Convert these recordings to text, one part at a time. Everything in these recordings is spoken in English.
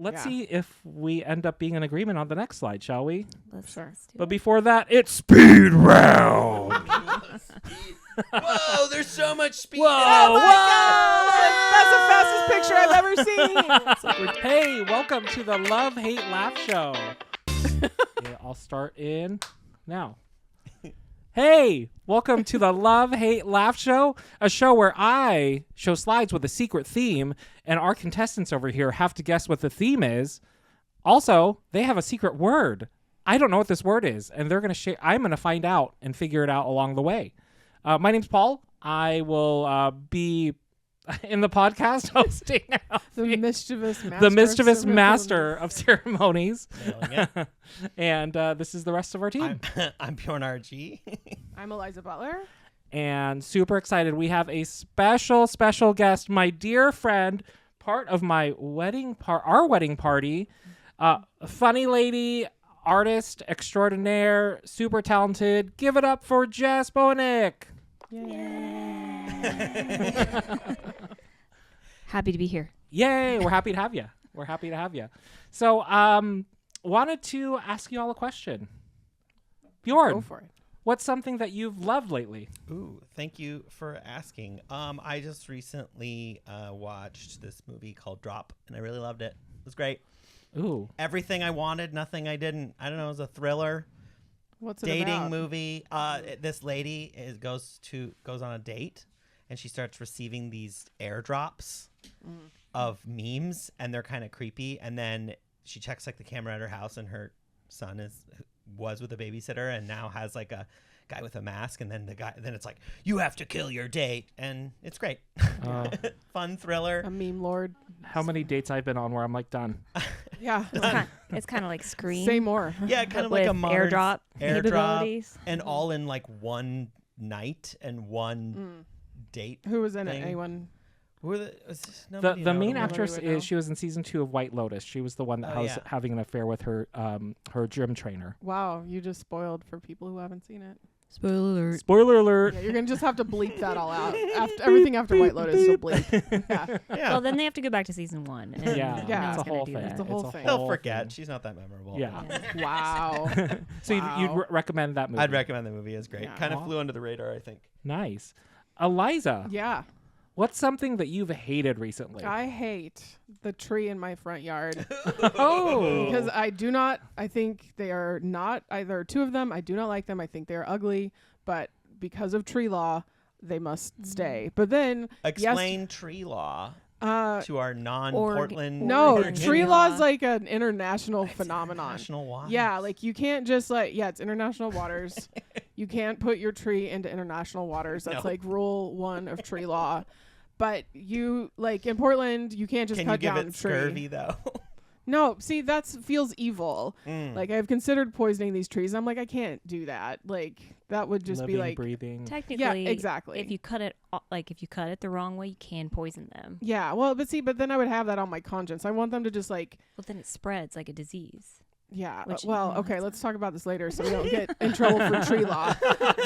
let's see if we end up being in agreement on the next slide, shall we? Let's do But it. before that, it's speed round. Whoa, there's so much speed. Whoa, Oh whoa! That's the fastest picture I've ever seen. Hey, welcome to the Love, Hate, Laugh Show. I'll start in now. Hey, welcome to the Love, Hate, Laugh Show, a show where I show slides with a secret theme, and our contestants over here have to guess what the theme is. Also, they have a secret word. I don't know what this word is, and they're going to share. I'm going to find out and figure it out along the way. My name's Paul. I will be in the podcast hosting The mischievous master. the mischievous of master of ceremonies. Nailing it. And this is the rest of our team. I'm Bjorn RG. I'm Eliza Butler. And super excited. We have a special guest, my dear friend, part of my our wedding party, funny lady, artist extraordinaire, super talented. Give it up for Jess Bohonik. Happy to be here. Yay, we're happy to have you. We're happy to have you. So, wanted to ask you all a question. Bjorn, Go for it. what's something that you've loved lately? Ooh, thank you for asking. I just recently watched this movie called Drop, and I really loved it. It was great. Ooh. Everything I wanted, nothing I didn't. I don't know. It was a thriller, What's it dating about? movie. This lady goes on a date, and she starts receiving these airdrops of memes, and they're kind of creepy. And then she checks like the camera at her house, and her son was with a babysitter, and now has like a guy with a mask. And then then it's like, you have to kill your date, and it's great. Fun thriller. A meme lord. How many dates I've been on where I'm like done? Yeah. It's kind of like Scream. Say more. Yeah, kind but of like a with modern airdrop capabilities. and all in like one night and one date. Who was in thing. it? Anyone? Who were the The main Nobody actress would know. she was in season 2 of White Lotus. She was the one that Oh, was yeah. having an affair with her gym trainer. Wow, you just spoiled for people who haven't seen it. Spoiler alert. Spoiler alert. Yeah, you're gonna just have to bleep that all out. Everything after White Lotus, you'll bleep. Yeah. Yeah. Well, then they have to go back to season 1. And Yeah, Yeah. it's a no one's gonna whole do thing. that. It's a whole thing. They'll whole forget. thing. She's not that memorable. Yeah. Wow. So Wow. you'd recommend that movie? I'd recommend the movie. It's great. Yeah. Kind of Aw. flew under the radar, I think. Nice. Eliza, Yeah. what's something that you've hated recently? I hate the tree in my front yard Oh. because I think they are not either two of them. I do not like them. I think they are ugly, but because of tree law, they must stay. But then Explain tree law to our non-Portland. no, Oregon tree law. law is like an international phenomenon. National waters. Yeah, like you can't just it's international waters. You can't put your tree into international waters. That's No. like rule 1 of tree law. But you like in Portland, you can't just Can you cut give down it a tree. scurvy though? No, see that feels evil. Mm. Like I've considered poisoning these trees. I'm like I can't do that. Like that would just Living, be like breathing. Technically, exactly. If you cut it the wrong way, you can poison them. yeah. Well, but then I would have that on my conscience. I want them to just like But then it spreads like a disease. yeah. Which- Well, no, okay, that's let's talk about this later so we don't get in trouble for tree law.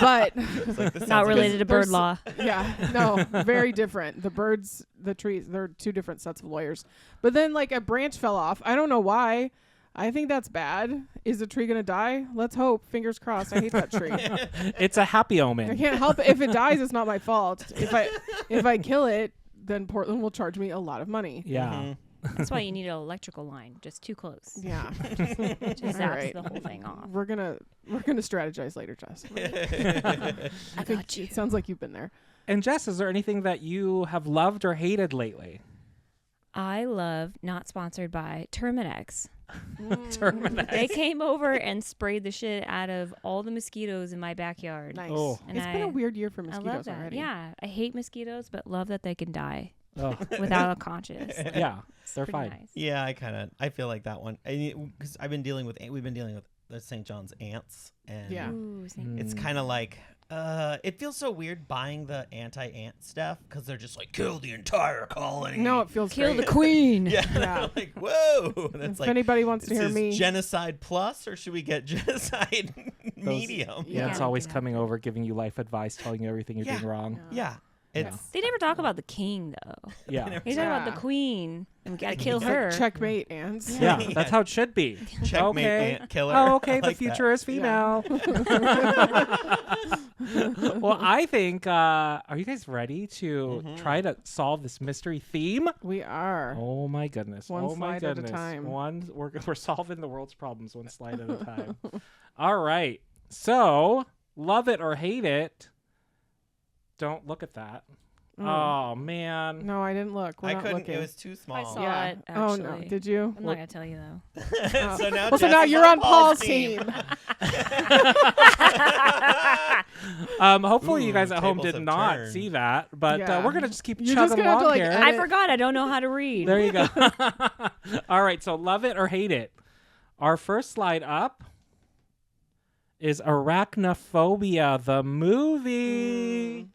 But It's like, this sounds Not like related to bird there's- law. yeah, no, very different. The birds, the trees, they're two different sets of lawyers. But then like a branch fell off. I don't know why. I think that's bad. Is the tree going to die? Let's hope. Fingers crossed. I hate that tree. It's a happy I omen. can't help it. If it dies, it's not my fault. If I kill it, then Portland will charge me a lot of money. Yeah. Mhm. That's why you need an electrical line, just too close. Yeah. Just All zaps right. the whole thing off. We're gonna strategize later, Jess. I got you. It sounds like you've been there. And Jess, is there anything that you have loved or hated lately? I love, not sponsored by Terminex. Terminex. They came over and sprayed the shit out of all the mosquitoes in my backyard. Nice. Oh. And It's been a weird year for I mosquitoes love that. already. Yeah, I hate mosquitoes, but love that they can die Oh, without a conscience. yeah, It's they're pretty fine. nice. Yeah, I feel like that one. Because we've been dealing with the St. John's ants, and Yeah. Ooh, it's Mm. kind of like it feels so weird buying the anti-ant stuff because they're just like kill the entire colony. No, it feels Kill the great. queen. Yeah, Yeah. like whoa. And it's If like, anybody wants to this hear is me, genocide plus, or should we get genocide medium? Yeah, Yeah. it's always coming over, giving you life advice, telling you everything you're Yeah. doing wrong. Yeah, It's They never talk about the king though. Yeah. They talk about Yeah. the queen, and we gotta kill It's like her. checkmate, ants. Yeah, Yeah. that's how it should be. checkmate Okay. ant killer. Oh, okay. I The like future is female. Well, I think. Are you guys ready to try to solve this mystery theme? We are. Oh my goodness! One Oh my slide at a goodness! time. We're solving the world's problems one slide at a time. All right. So, love it or hate it. Don't look at that. Oh man. No, I didn't look. We're I not couldn't. looking. It was too small. I saw Yeah. it. Oh Actually. no, did you? I'm not gonna tell you though. So now, Well, so Jess now is you're on Paul's team. Hopefully you Ooh, guys at home tables did have not turned. see that, but Yeah. we're gonna just keep You're chugging just gonna have to, along like, here. I forgot. I don't know how to read. There you go. All right, so love it or hate it. Our first slide up is Arachnophobia, the movie.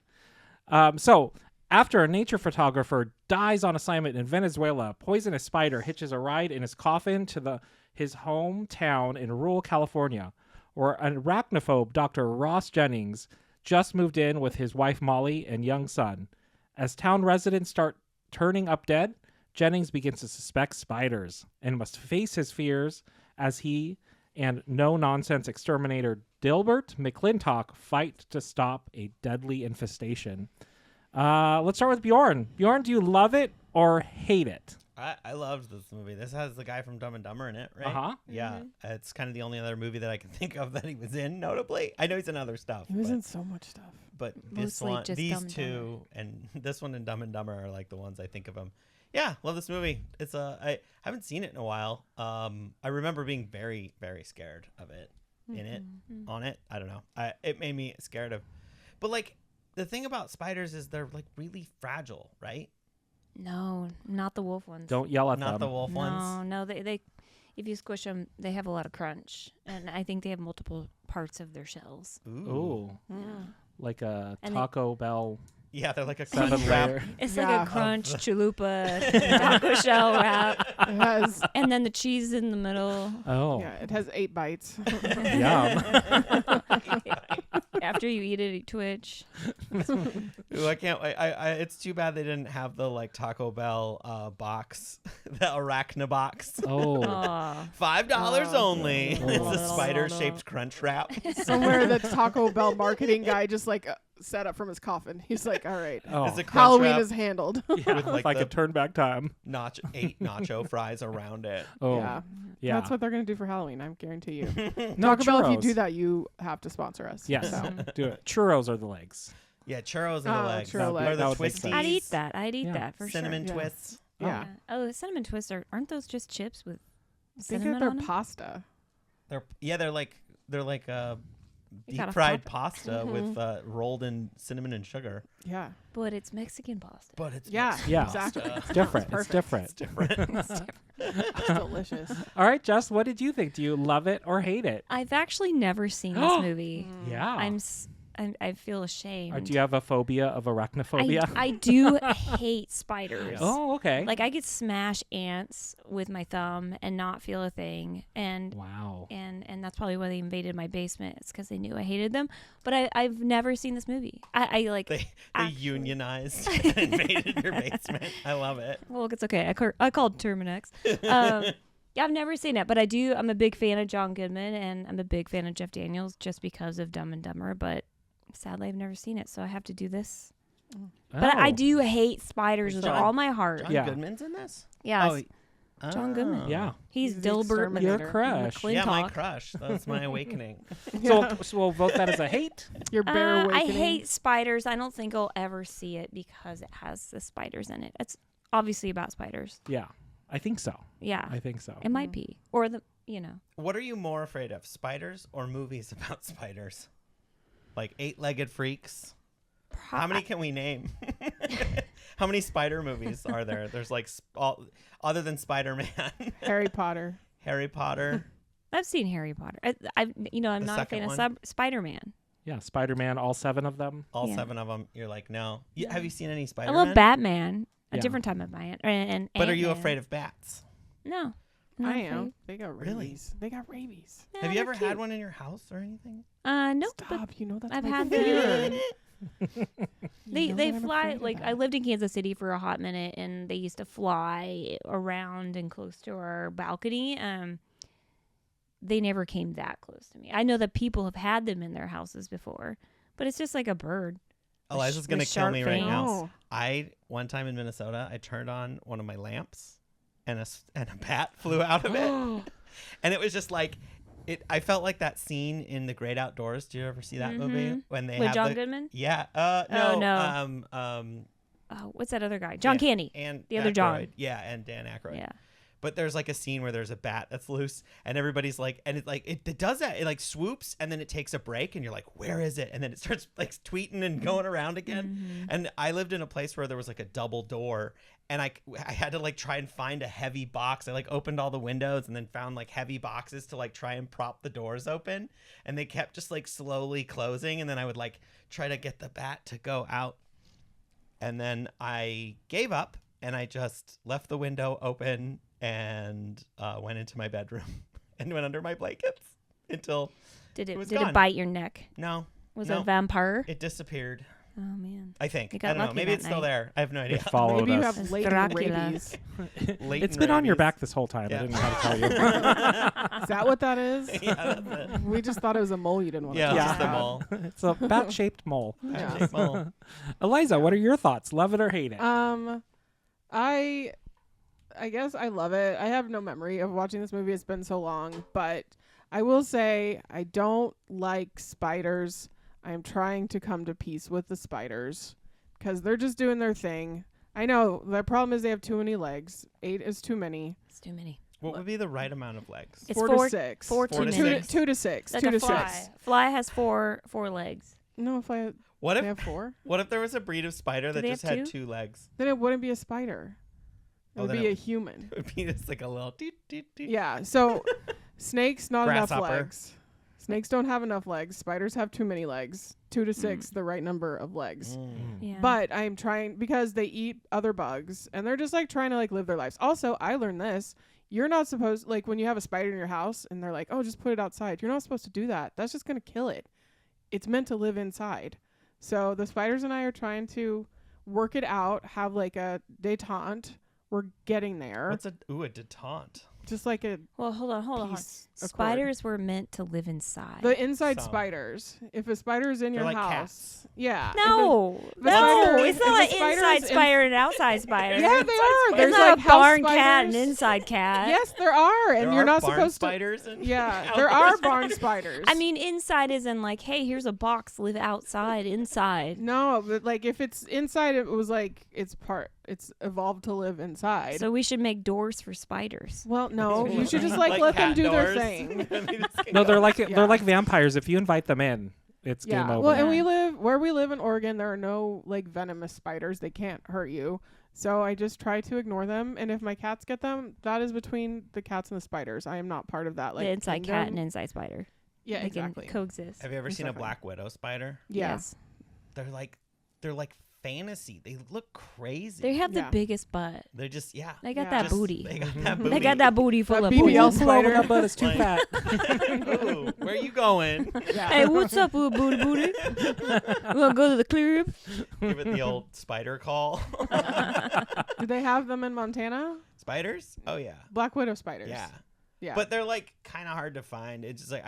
So, after a nature photographer dies on assignment in Venezuela, a poisonous spider hitches a ride in his coffin to his hometown in rural California, where an arachnophobe, Dr. Ross Jennings, just moved in with his wife Molly and young son. As town residents start turning up dead, Jennings begins to suspect spiders and must face his fears as he and no-nonsense exterminator Dilbert McClintock fight to stop a deadly infestation. Let's start with Bjorn. Bjorn, do you love it or hate it? I loved this movie. This has the guy from Dumb and Dumber in it, right? Uh-huh. Yeah, it's kind of the only other movie that I can think of that he was in. Notably, I know he's in other stuff. He was but, in so much stuff. but this Mostly one, just these Dumb and two, and this one and Dumb and Dumber are like the ones I think of him. Yeah, love this movie. It's I haven't seen it in a while. I remember being very, very scared of it. In it, on it. I don't know. It made me scared of, but like the thing about spiders is they're like really fragile, right? No, not the wolf ones. Don't yell at Not the them. wolf ones. No, they if you squish them, they have a lot of crunch, and I think they have multiple parts of their shells. Ooh, Yeah. like a And they- Taco Bell Yeah, they're like a 7 crunch wrap. layer. It's Yeah. like a crunch chalupa taco shell wrap, It has. and then the cheese in the middle. Oh, Yeah, it has 8 bites. yum. After you eat it, you twitch. Ooh, I can't wait. I it's too bad they didn't have the like Taco Bell box, the Arachna box. Oh, Aw. $5 only. Oh. It's a spider-shaped crunch wrap. Somewhere the Taco Bell marketing guy just like sat up from his coffin. He's like, all right, oh. It's a crunch Halloween wrap is handled. Yeah, with, like, if I the- could turn back time. 8 nacho fries around it. Oh, Yeah. yeah. That's what they're going to do for Halloween, I guarantee you. No, Taco Bell, if you churros. do that, you have to sponsor us. Yes, So. do it. Churros are the legs. Yeah, churros and the Oh, legs. churro Or legs. the That would make sense. twisties. I'd eat that. I'd eat Yeah. that for Cinnamon Yeah. twists. sure. Yeah. Oh, the cinnamon twists aren't those just chips with I think cinnamon they're on them? pasta. They're like You gotta deep fried pop pasta with rolled in cinnamon and sugar. Yeah. But it's Mexican pasta. But it's Yeah. Yeah. Exactly. It's different. It's Perfect. different. It's different. It's delicious. All right, Jess, what did you think? Do you love it or hate it? I've actually never seen this movie. Yeah. I feel ashamed. Or do you have a phobia of arachnophobia? I do hate spiders. Oh, okay. Like I could smash ants with my thumb and not feel a thing, and Wow. and that's probably why they invaded my basement. It's because they knew I hated them. But I've never seen this movie. I like. They actually- unionized and invaded your basement. I love it. Well, it's okay. I called Terminex. Yeah, I've never seen it, but I do. I'm a big fan of John Goodman, and I'm a big fan of Jeff Daniels just because of Dumb and Dumber. But sadly, I've never seen it, so I have to do this. But I Oh. do hate spiders with John- all my heart. John Yeah. Goodman's in this? Yeah, Oh, John Goodman. Yeah. he's He's the Dilbert exterminator. Your crush. McClintock. Yeah, my crush. That's my awakening. So we'll vote that as a hate. Your bear I awakening. hate spiders. I don't think I'll ever see it because it has the spiders in it. It's obviously about spiders. Yeah, I think so. Yeah, I think so. it might be, or the. What are you more afraid of, spiders or movies about spiders? Like 8-legged freaks? How many can we name? How many spider movies are there? There's like other than Spider-Man, Harry Potter. Harry Potter. I've seen Harry Potter. I'm The not a second fan one? of Spider-Man. Yeah, Spider-Man, all 7 of them. All Yeah. 7 of them. You're like, no. Have you seen any I Spider-Man? love Batman. A Yeah. different type of man. And But are you Ant-Man. afraid of bats? No. Not I am. afraid. They got rabies. Really? They got rabies. No, Have you they're ever cute. had one in your house or anything? No. But Stop. You know that's I've my had fear. them. They fly like I lived in Kansas City for a hot minute, and they used to fly around and close to our balcony. They never came that close to me. I know that people have had them in their houses before, but it's just like a bird. Eliza's gonna kill me right now. Oh. One time in Minnesota, I turned on one of my lamps, and a bat flew out of it, and it was just like. I felt like that scene in The Great Outdoors. Do you ever see that movie when they with have John Goodman? Yeah. No. What's that other guy? John Candy. And the other John. Yeah, and Dan Aykroyd. Yeah. But there's like a scene where there's a bat that's loose, and everybody's like, and it does that. It like swoops, and then it takes a break, and you're like, where is it? And then it starts like tweeting and going around again. Mm-hmm. And I lived in a place where there was like a double door, and I had to like try and find a heavy box. I like opened all the windows and then found like heavy boxes to like try and prop the doors open, and they kept just like slowly closing, and then I would like try to get the bat to go out, and then I gave up, and I just left the window open and went into my bedroom and went under my blankets until Did was it gone. bite your neck? No. Was no. it a vampire? It disappeared. Oh man. I think. You I got don't know. lucky Maybe that it's still night. there. I have no idea. It followed Maybe you us. have It's latent Dracula. rabies. Latent It's been on your rabies. back this whole time. Yeah. I didn't know how to tell you. Is that what that is? Yeah, that's it. We just thought it was a mole you didn't want Yeah, to it's Yeah. just a mole. It's a bat-shaped mole. Yeah. Mole. Eliza, what are your thoughts? Love it or hate it? I guess I love it. I have no memory of watching this movie. It's been so long, but I will say I don't like spiders. I am trying to come to peace with the spiders because they're just doing their thing. I know the problem is they have too many legs. 8 is too many. It's too many. What would be the right amount of legs? It's 4 four- to 6. 4 4 too to many. 6. 2 to 6. Like 2 a to fly. 6. Fly has four legs. No, if I What they if have 4, what if there was a breed of spider Do that they just have had two? 2 legs? then it wouldn't be a spider. It Oh, would then be it a human. It would be just like a little toot, toot, toot. Yeah. So snakes not enough Grasshopper. legs. Snakes don't have enough legs. Spiders have too many legs. 2 to 6, the right number of legs. Yeah. But I'm trying because they eat other bugs and they're just like trying to like live their lives. Also, I learned this. You're not supposed like when you have a spider in your house and they're like, "Oh, just put it outside." You're not supposed to do that. That's just going to kill it. It's meant to live inside. So the spiders and I are trying to work it out, have like a détente. We're getting there. What's a detente? Just like a well, hold on. piece of cord. Spiders were meant to live inside. The inside Some. spiders. If a spider is in They're your like house, cats. yeah. no, if a spider- it's if not a an spider's inside in- spider and an outside spider. Yeah, they are. There's There's not like a house barn cat and spiders. an inside cat. Yes, there are, and There you're are not barn supposed to. spiders and Yeah, there are outdoor barn spiders. spiders. I mean, inside isn't like, hey, here's a box, live outside, inside. no, but like if it's inside, it was like it's evolved to live inside. So we should make doors for spiders. well, no, you should just like Like let them cat do their doors. thing. They just can No, go. they're Yeah. like vampires. If you invite them in, it's game Yeah. over. Well, and Yeah. where we live in Oregon, there are no like venomous spiders. They can't hurt you. So I just try to ignore them, and if my cats get them, that is between the cats and the spiders. I am not part of that. Like the inside cat kingdom. and inside spider. Yeah, They can exactly. coexist. Have you ever seen a Exactly. black widow spider? Yeah. Yes. They're like fantasy. They look crazy. They have Yeah. the biggest butt. They're just They got Yeah. that just- booty. They got that booty. They got that booty full That of BBL booty. spider. That butt is too Like- fat. Ooh, where are you going? Yeah. Hey, what's up, little booty booty? We gonna go to the club? Give it the old spider call. Do they have them in Montana? Spiders? Oh yeah. Black widow spiders. Yeah. Yeah. But they're like kind of hard to find. It's just like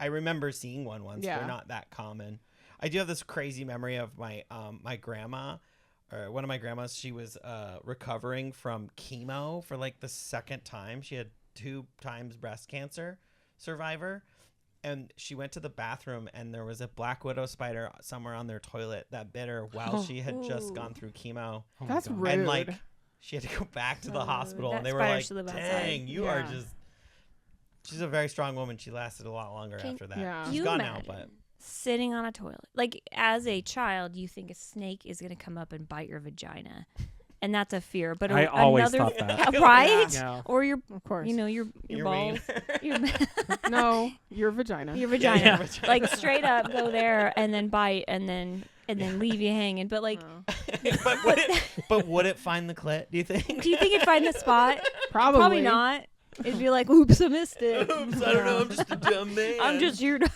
I remember seeing one once. Yeah. They're not that common. I do have this crazy memory of my my grandma, or one of my grandmas. She was recovering from chemo for like the second time. She had 2 times breast cancer survivor, and she went to the bathroom and there was a black widow spider somewhere on their toilet that bit her while she had just Ooh. gone through chemo. Oh my That's God. rude. And like she had to go back to the Oh, hospital, that and they were spider like, should live outside. "Dang, you are Yeah. just." She's a very strong woman. She lasted a lot longer Can after that. Yeah. She's you gone imagine now, but sitting on a toilet? Like, as a child, you think a snake is going to come up and bite your vagina. And that's a fear. But I always another, thought that. right? Yeah. Or your, Of course. your Your balls. Your, No, your vagina. your vagina. Yeah, your vagina. Like, straight up go there and then bite and then leave you hanging. But, like, Oh. but would it find the clit? Do you think? do you think it'd find the spot? Probably. Probably not. It'd be like, oops, I missed it. Oops, I don't know. I'm just a dumb man. I'm just here to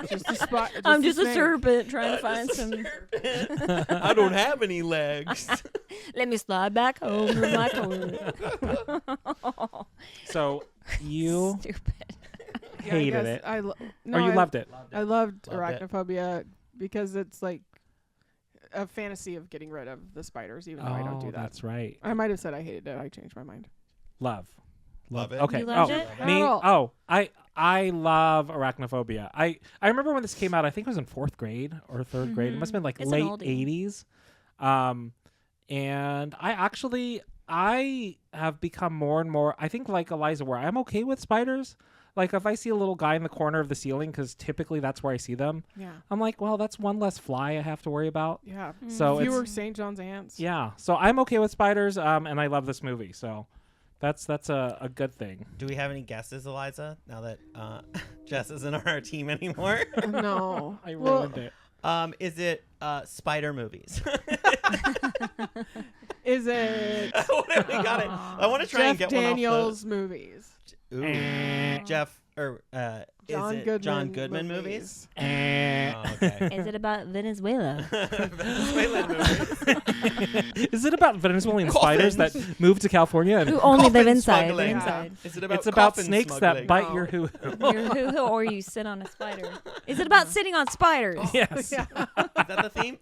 Just a spot. I'm just a snake. serpent trying to find some. I don't have any legs. Let me slide back home to my toilet. So you Stupid. Yeah, I hated guess it, no, or you loved it? I loved Loved it. Arachnophobia because it's like a fantasy of getting rid of the spiders, even though I don't do that. That's right. I might have said I hated it. I changed my mind. Love Love it. Okay. You loved oh, it? me. Not at all. Oh, I love Arachnophobia. I remember when this came out. I think it was in 4th grade or 3rd grade. It must have been like It's an late oldie. 80s. And I have become more and more. I think like Eliza, where I'm okay with spiders. Like if I see a little guy in the corner of the ceiling, because typically that's where I see them. Yeah. I'm like, well, that's one less fly I have to worry about. Yeah. So Fewer it's St. John's ants. yeah. So I'm okay with spiders. And I love this movie. So that's a good thing. Do we have any guesses, Eliza? Now that Jess isn't on our team anymore. No. I Well, ruined it. Is it spider movies? is it We got it. I want to try and Jeff get Daniels movies? one off the. Ooh. Jeff or John is it Goodman John Goodman movies? Eh. Oh, okay. Is it about Venezuela? Venezuelan movies. Is it about Venezuelan spiders that move to California? And Who only live Coffin inside? smuggling. Inside. Is it about it's about coffin snakes smuggling? that bite Oh. your hoo. You're who, or you sit on a spider. Is it about sitting on spiders? Yes. Yeah. Is that the theme?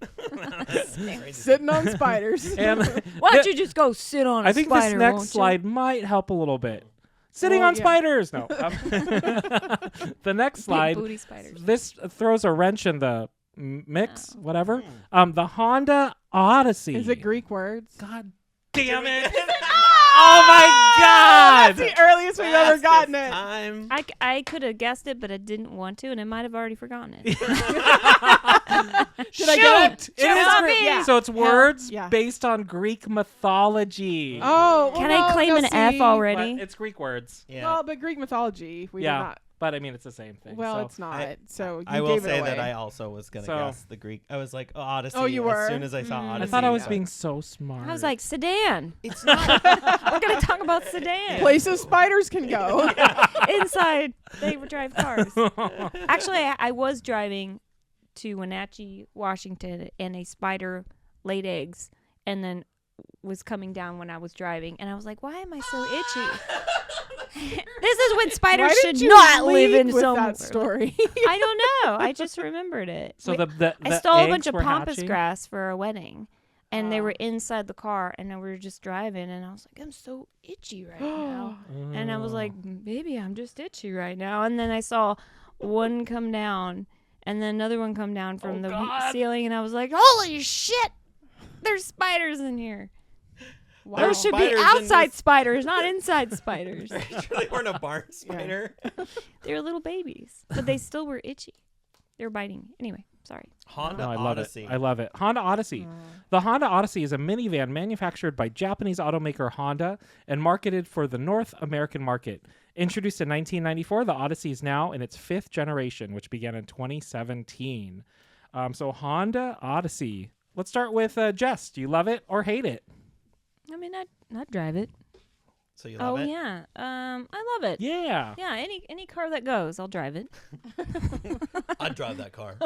Crazy. Sitting on spiders. And Why don't you just go sit on a I think spider? this next won't you? slide might help a little bit. Sitting Well, on yeah. spiders. No. The next Big slide. booty spiders. This throws a wrench in the mix. Oh. Whatever. The Honda Odyssey. Is it Greek words? God damn it! Oh my God! That's the earliest we've ever gotten it. Time. I could have guessed it, but I didn't want to, and I might have already forgotten it. Did I get it? Shoot! It is Shoot Greek. me! Yeah. So it's words Yeah. based on Greek mythology. Oh, well, Can I no, claim no, an F see, already? But it's Greek words. Yeah. Well, but Greek mythology, we Yeah. did not. But I mean, it's the same thing. Well, so. it's not. I- So you I will gave say it away. that I also was gonna So- guess the Greek. I was like Odyssey. Oh, you were? As soon as I saw Mm. Odyssey. I thought I was but being so smart. I was like, sedan. It's not. We're going to talk about sedan. Places spiders can go. Inside, they would drive cars. Actually, I was driving to Wenatchee, Washington, and a spider laid eggs and then was coming down when I was driving. And I was like, why am I so itchy? This is when spiders Why should did you not live lead in with somewhere. that story? I don't know. I just remembered it. So the I stole a bunch eggs of were pampas hatching? grass for a wedding. And they Oh. were inside the car, and then we were just driving, and I was like, I'm so itchy right now. And I was like, maybe I'm just itchy right now. And then I saw one come down, and then another one come down from the ceiling, and I was like, holy shit! There's spiders in here. Wow. Those should be Spiders in outside this- spiders, not inside spiders. They weren't a barn spider. They were little babies, but they still were itchy. They were biting. Anyway, sorry. Honda No, I love Odyssey. it. I love it. Honda Odyssey. The Honda Odyssey is a minivan manufactured by Japanese automaker Honda and marketed for the North American market. Introduced in 1994, the Odyssey is now in its 5th generation, which began in 2017. So Honda Odyssey. Let's start with Jess. Do you love it or hate it? I mean, I'd drive it. So you love it? Yeah. I love it. Yeah. Yeah, any car that goes, I'll drive it. I'd drive that car.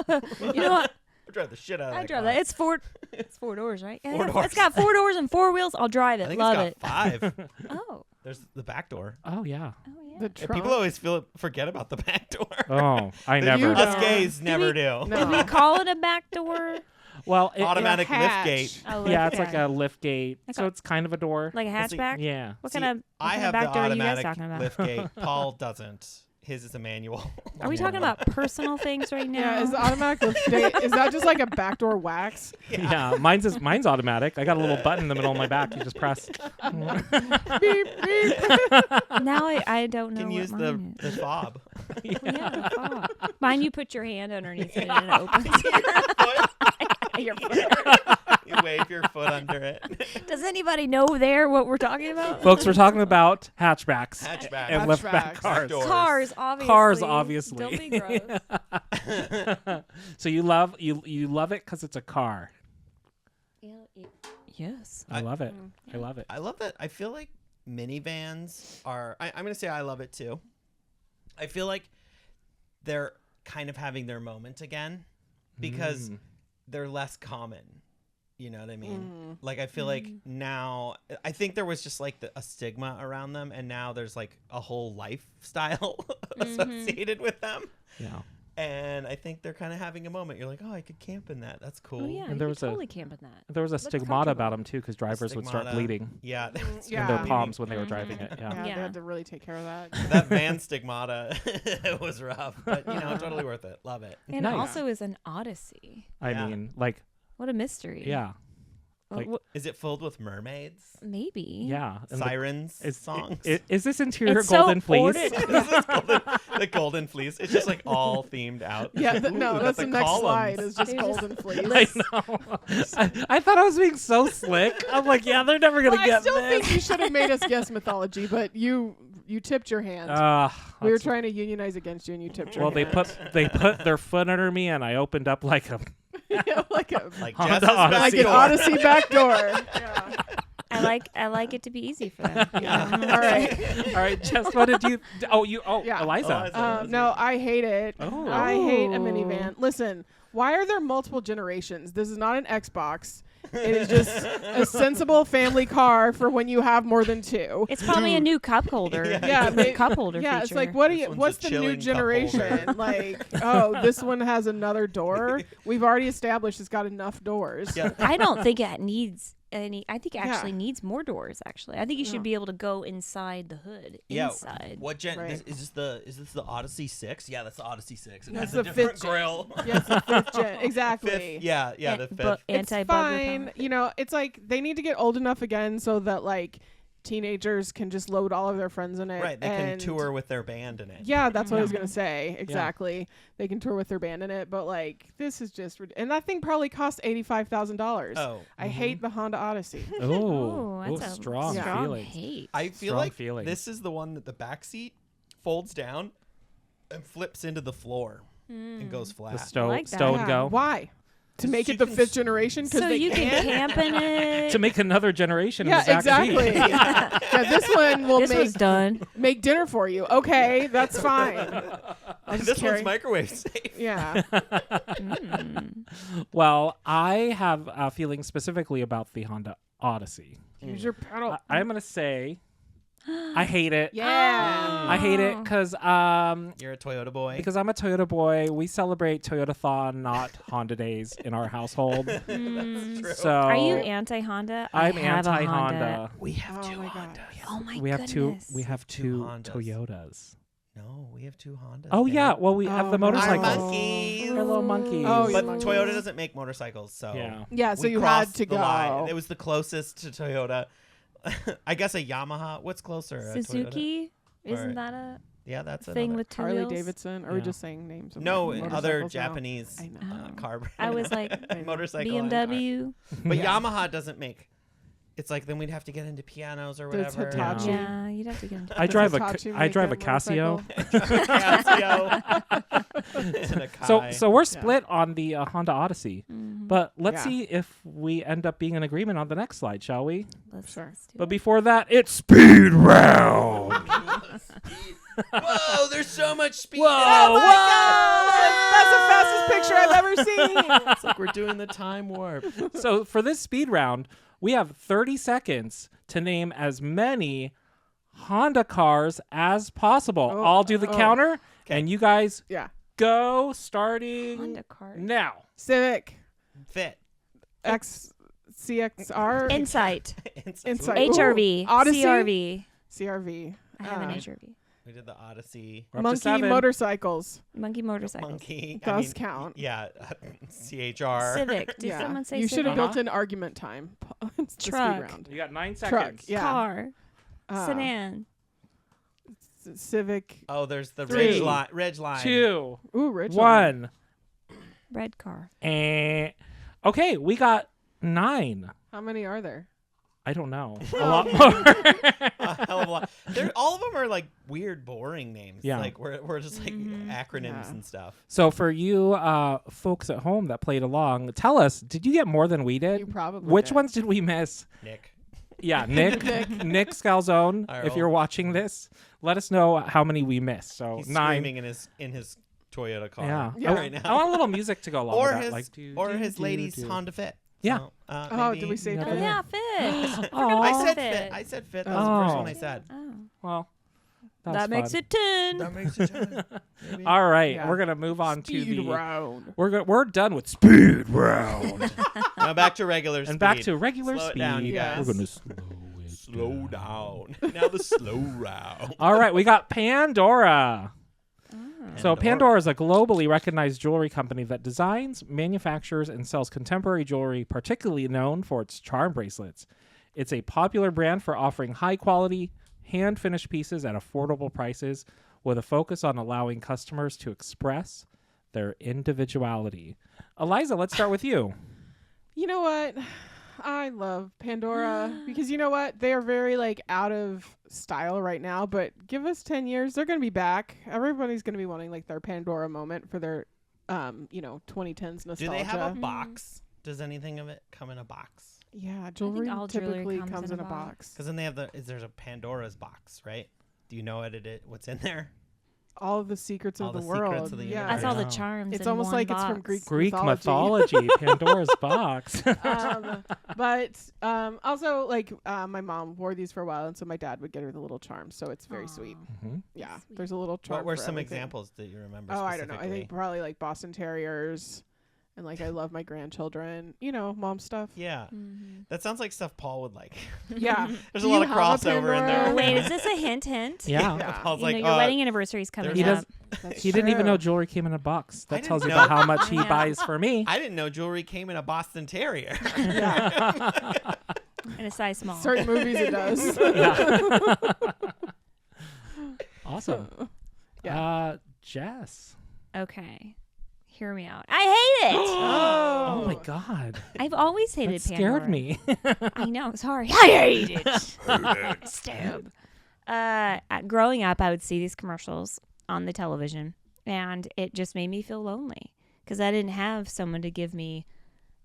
You know what? I'd drive the shit out of that I drive car. that. It's 4 doors, right? Yeah, Four doors. It's got 4 doors and 4 wheels. I'll drive it. I think Love it's it. got 5. Oh. There's the back door. Oh, yeah. Oh yeah. The And trunk. people always forget about the back door. Oh, I You never. don't. Us gays never do. No. Did we call it a back door? Well, Automatic lift hatch. gate. A yeah, lift it's like gate. a lift gate. Like So a- it's kind of a door. like a Let's see. hatchback. Yeah. What See, kind of I what have kind of the back door are you guys automatic talking about? lift gate. Paul doesn't. His is a manual. Are we talking about personal things right now? Yeah, is the automatic lift gate, is that just like a backdoor wax? Yeah, mine's automatic. I got a little button in the middle of my back. You just press. Beep, beep. Now I don't know You can what use mine the is. fob. Yeah, oh. Mine, you put your hand underneath it and it opens. Your foot. You wave your foot under it. Does anybody know there what we're talking about? Folks, we're talking about hatchbacks Hatchback. and liftback Hatchbacks. cars. Doors. Cars, obviously. Cars, obviously. Don't be gross. So you love it because it's a car. Yes. I love it. I love it. I love that. I feel like minivans are. I'm going to say I love it too. I feel like they're kind of having their moment again because they're less common. You know what I mean? Like, I feel like now, I think there was just like a stigma around them, and now there's like a whole lifestyle associated with them. Yeah. And I think they're kind of having a moment. You're like, oh, I could camp in that. That's cool. Oh yeah, And there you was could totally camp in that. There was a stigmata about them too, because drivers would start Stigmata. bleeding Yeah. in their palms when they were driving it. Yeah. Yeah, they Yeah. had to really take care of that. That van stigmata was rough, but totally worth it. Love it. And Nice. it also is an Odyssey. I Yeah. mean, like, What a mystery. yeah, Well, like- Is it filled with mermaids? maybe. yeah. And the- Sirens? songs. Songs? Is this interior It's so golden fleece? ordered. This is the golden fleece. It's just like all themed out. Yeah, Ooh, that's the next columns. slide is just They golden fleece. I know. I thought I was being so slick. I'm like, yeah, they're never gonna Well, I get still this. think you should have made us guess mythology, but you tipped your hand. We were that's- trying to unionize against you, and you tipped your Well, hand. they put their foot under me, and I opened up like a. yeah, like a Like Honda Jess's Odyssey. like back an door. Odyssey back door. Yeah. I like it to be easy for them. Yeah. All right. All right, Jess, what did you? Yeah. Eliza. Eliza. No, I hate it. Oh. I hate a Oh. minivan. Listen, why are there multiple generations? This is not an Xbox. It is just a sensible family car for when you have more than two. It's probably a new cup holder. Yeah, the cup holder Yeah, feature. it's like what do you? This one's What's a the new chilling cup generation? holder. Like, oh, this one has another door. We've already established it's got enough doors. Yeah. I don't think it needs any. I think it Yeah. actually needs more doors. Actually, I think you Yeah. should be able to go inside the hood. Yeah. Inside. What gen? Right. Is this the Odyssey 6? Yeah, that's the Odyssey 6. It That's has a the different fifth gen. grill. Yes, the fifth gen. Exactly. Fifth, yeah, And- the fifth. but It's anti-bug fine. repellent. You know, it's like they need to get old enough again so that like teenagers can just load all of their friends in it. Right, they can and- tour with their band in it. Yeah, that's what I was Mhm. gonna say. Exactly. They can tour with their band in it, but like this is just and that thing probably cost $85,000. Oh, I hate the Honda Odyssey. Oh, that's a strong strong feelings. hate. I feel Strong like feelings. this is the one that the back seat folds down and flips into the floor and goes The flat. like that. stone Yeah, go Why? To 'Cause make you it the can fifth s- generation? Because So they you can can't. camp in it. to make another generation. Yeah, in the back exactly. seat. Yeah, this one will This was done. make dinner for you. Okay, that's fine. I'll just This carry- one's microwave safe. Yeah. Mm. Well, I have a feeling specifically about the Honda Odyssey. Use your pedal. I'm gonna say I hate it. Yeah. I hate it because You're a Toyota boy. because I'm a Toyota boy. We celebrate Toyota-thon, not Honda days in our household. True. So Are you anti-Honda? I I'm have a anti-Honda. we have Oh two my God. Hondas. Oh my We have goodness. two. We have Two two Hondas. Toyotas. No, we have two Hondas. Oh babe. yeah. Well, we have the Oh, my Our motorcycles. God. monkeys. Our little monkeys. Oh, But yeah. Toyota doesn't make motorcycles, so Yeah. Yeah, so we you had crossed to the line. go. It was the closest to Toyota. I guess a Yamaha. What's closer? A Toyota? Suzuki? Isn't Or- that a Yeah, that's thing another. with two Harley wheels? Davidson. Are we Yeah. just saying names? Of No, motorcycles other now? Japanese I know. Oh. car brand. I was like motorcycle and car. BMW. But Yeah. Yamaha doesn't make. It's like then we'd have to get into pianos or The whatever. Hitachi. Yeah, you'd have to get into I drive a Hitachi I make drive a that Casio. motorcycle? Casio. And a Kai. So we're split on the Honda Odyssey. Mhm. But let's Yeah. see if we end up being in agreement on the next slide, shall we? Sure. Let's do But it. before that, it's speed round. Whoa, there's so much speed. Whoa, Oh my God! That's the fastest picture I've ever seen. It's like we're doing the time warp. So for this speed round, we have 30 seconds to name as many Honda cars as possible. Oh, I'll do the oh. counter, and you guys Yeah. go starting Honda cars. now. Civic. Fit. CXR. Insight. Insight. HRV. Odyssey? CRV. CRV. I have an HRV. We did the Odyssey. We're up to Monkey 7. motorcycles. Monkey motorcycles. Monkey. Does count. Yeah. CHR. Civic. Did Yeah. someone say You should have Civic? built in argument time. It's the speed Truck. round. You got 9 Truck. seconds. Yeah. Car. Uh, Sedan. Civic. Oh, there's the 3. ridge line. Ridge line. 2, Ooh, Rich. 1. Red car. Okay, we got 9. How many are there? I don't know. A lot more. A hell of a lot. All of them are like weird, boring names. Yeah. Like we're just like acronyms Yeah. and stuff. So for you folks at home that played along, tell us, did you get more than we did? You probably Which did. ones did we miss? Nick. Yeah, Nick Scalzone, Our if you're old- watching this, let us know how many we missed. So He's 9. screaming in his Toyota car. Yeah. Yeah. Right now. I want a little music to go along or with that. his Like, his lady's Honda Fit. Yeah. So, Oh, maybe- did we say Yeah. Oh Fit? yeah, fit. Oh, I said Fit. Fit. I said Fit. That was the first Oh. one I said. Oh. well, That makes it 10. That makes it 10. Maybe. All right, Yeah. we're gonna move on to Speed the. round. We're done with speed round, Now back to regular speed. and back to regular Slow it speed. down, you guys. We're gonna slow Slow down. Now the slow round. All right, we got Pandora. So Pandora is a globally recognized jewelry company that designs, manufactures, and sells contemporary jewelry, particularly known for its charm bracelets. It's a popular brand for offering high-quality, hand-finished pieces at affordable prices, with a focus on allowing customers to express their individuality. Eliza, let's start with you. You know what? I love Pandora because you know what? They are very like out of style right now, but give us 10 years, they're going to be back. Everybody's going to be wanting like their Pandora moment for their 2010s nostalgia. Do they have a box? Does anything of it come in a box? Yeah, jewelry all jewelry typically comes comes in in a a box. box. Because then they have there's a Pandora's box, right? Do you know what's in there? All of the secrets All of the, the secrets world. of the yeah. That's all the Wow. charms. It's in almost one like box. it's from Greek Greek mythology. mythology, Pandora's box. But also like my mom wore these for a while, and so my dad would get her the little charms, so it's very sweet. Mhm. Yeah, Sweet. there's a little charm. What were for some everything. examples that you remember? Oh, I don't know. I specifically? think probably like Boston Terriers, and like I love my grandchildren. You know, mom stuff. Yeah, Mhm. that sounds like stuff Paul would like. Yeah. There's Do a lot you of have a crossover in Pandora? there. Oh, wait, is this a hint? Yeah. Yeah. Paul's You like, know, your wedding anniversary is coming there's- up. That's He didn't even true. know jewelry came in a box. I That tells you didn't about know. how much he Yeah. buys for me. I didn't know jewelry came in a Boston Terrier. In a size small. Certain movies it does. Yeah. Awesome. Yeah. Jess. Okay. Hear me out. I hate it. Oh my God. I've always hated That scared Pandora. me. I know. Sorry. I hate it. Stab. Growing up, I would see these commercials on the television, and it just made me feel lonely because I didn't have someone to give me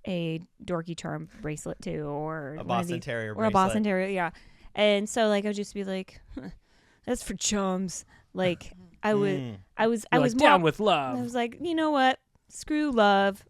a dorky charm bracelet to, or A one of Boston these- Terrier or bracelet. a Boston Terrier, yeah. And so, like, I would just be like, "That's for chums." Like, I would, Mm. I was You're more down with I love. was like, you know what? Screw love.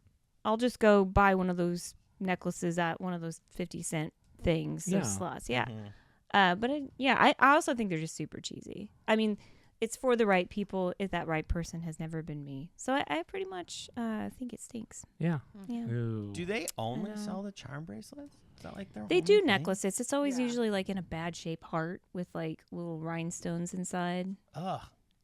I'll just go buy one of those necklaces at one of those 50-cent things. Yeah. Those slots. Yeah. Mhm. But I also think they're just super cheesy. I mean, it's for the right people if that right person has never been me. So I pretty much think it stinks. Yeah. Yeah. Ooh. Do they only know. sell the charm bracelets? Is that like their They only do thing? necklaces. It's always Yeah. usually like in a bad shaped heart with like little rhinestones inside. Ugh,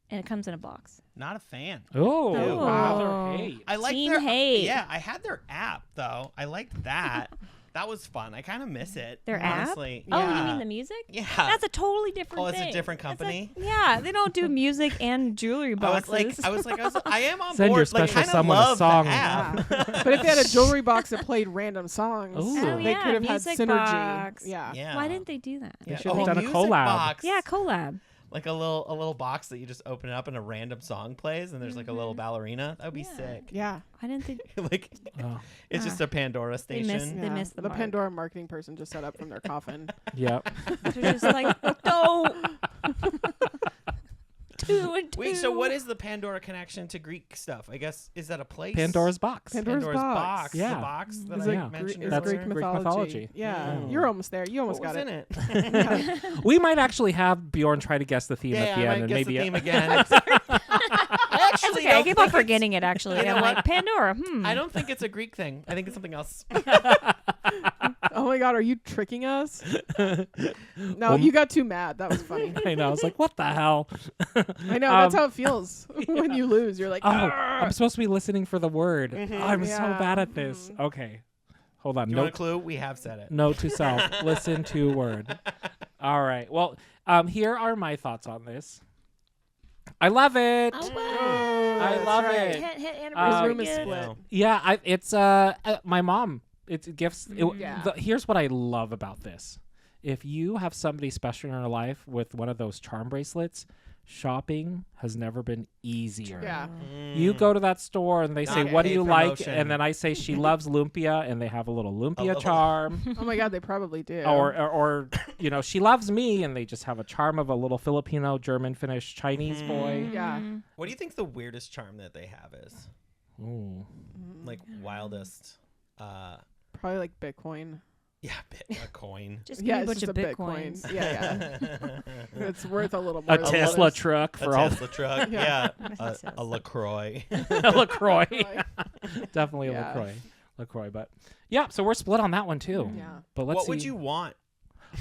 And it comes in a box. not a fan. Oh. Oh. Wow. Hate. I like Team their hate. Yeah, I had their app though. I liked that. That was fun. I kind of miss it. Their app? honestly. Oh, Yeah. you mean the music? Yeah. That's a totally different Oh, it's thing. a different That's company? yeah, they don't do music and jewelry I boxes. was like, I am on Send board. your special like, someone a love song. The app. But if they had a jewelry box that played random songs, Ooh. Oh, they yeah, could have had music synergy. box. Yeah. Yeah. Why didn't they do that? Yeah. should have done a music collab. Box. Yeah, collab. Like a little box that you just open it up and a random song plays and there's like a little ballerina. That would be Yeah. sick. Yeah. Why didn't they? Like Oh. it's just a Pandora They missed- station. They missed the mark. Pandora marketing person just set up from their coffin. Yep. They're just like, don't. 2 and 2. Wait, so what is the Pandora connection to Greek stuff? I guess is that a place? Pandora's box. Pandora's box. Yeah. The box that Is I it Yeah. mentioned Is That's Greek earlier. Greek mythology. Yeah, Mm. you're almost there. You almost What got was it. in it? We might actually have Bjorn try to guess the theme at the I end, might and guess maybe the theme again. I actually Okay, I don't keep on think it's- forgetting it, actually. You know I'm what? like, Pandora, I don't think it's a Greek thing. I think it's something else. Oh my God, are you tricking us? No, Well, you got too mad. That was funny. I know. I was like, what the hell? I know. That's how it feels when you lose. You're like, Oh, "Argh." I'm supposed to be listening for the word. I'm so Yeah. bad at this. Okay. Hold on. Do you want a Note, clue? We have said it. note to self. Listen to word. All right. Well, here are my thoughts on this. I love it. Oh, I That's love right. it. Hit His Um, room is good. split. No. Yeah, it's my mom. It's gifts. Yeah. Here's what I love about this. If you have somebody special in your life with one of those charm bracelets, shopping has never been easier. Yeah. You go to that store and they say, Not what do a you like? promotion. And then I say, she loves lumpia, and they have a little lumpia little- charm. Oh my God, they probably do. Or she loves me, and they just have a charm of a little Filipino, German, Finnish, Chinese boy. Yeah. What do you think the weirdest charm that they have is? Ooh. Like wildest. Probably like Bitcoin. Yeah, a coin. Just give Yeah, me a it's bunch just of a Bitcoins. Bitcoin. Yeah. It's worth a little A more. than Tesla others. truck A for all Tesla truck. Yeah. Yeah. A LaCroix. a LaCroix. Like, Definitely Yeah. a LaCroix. But yeah, so we're split on that one too. yeah. But let's What see. would you want?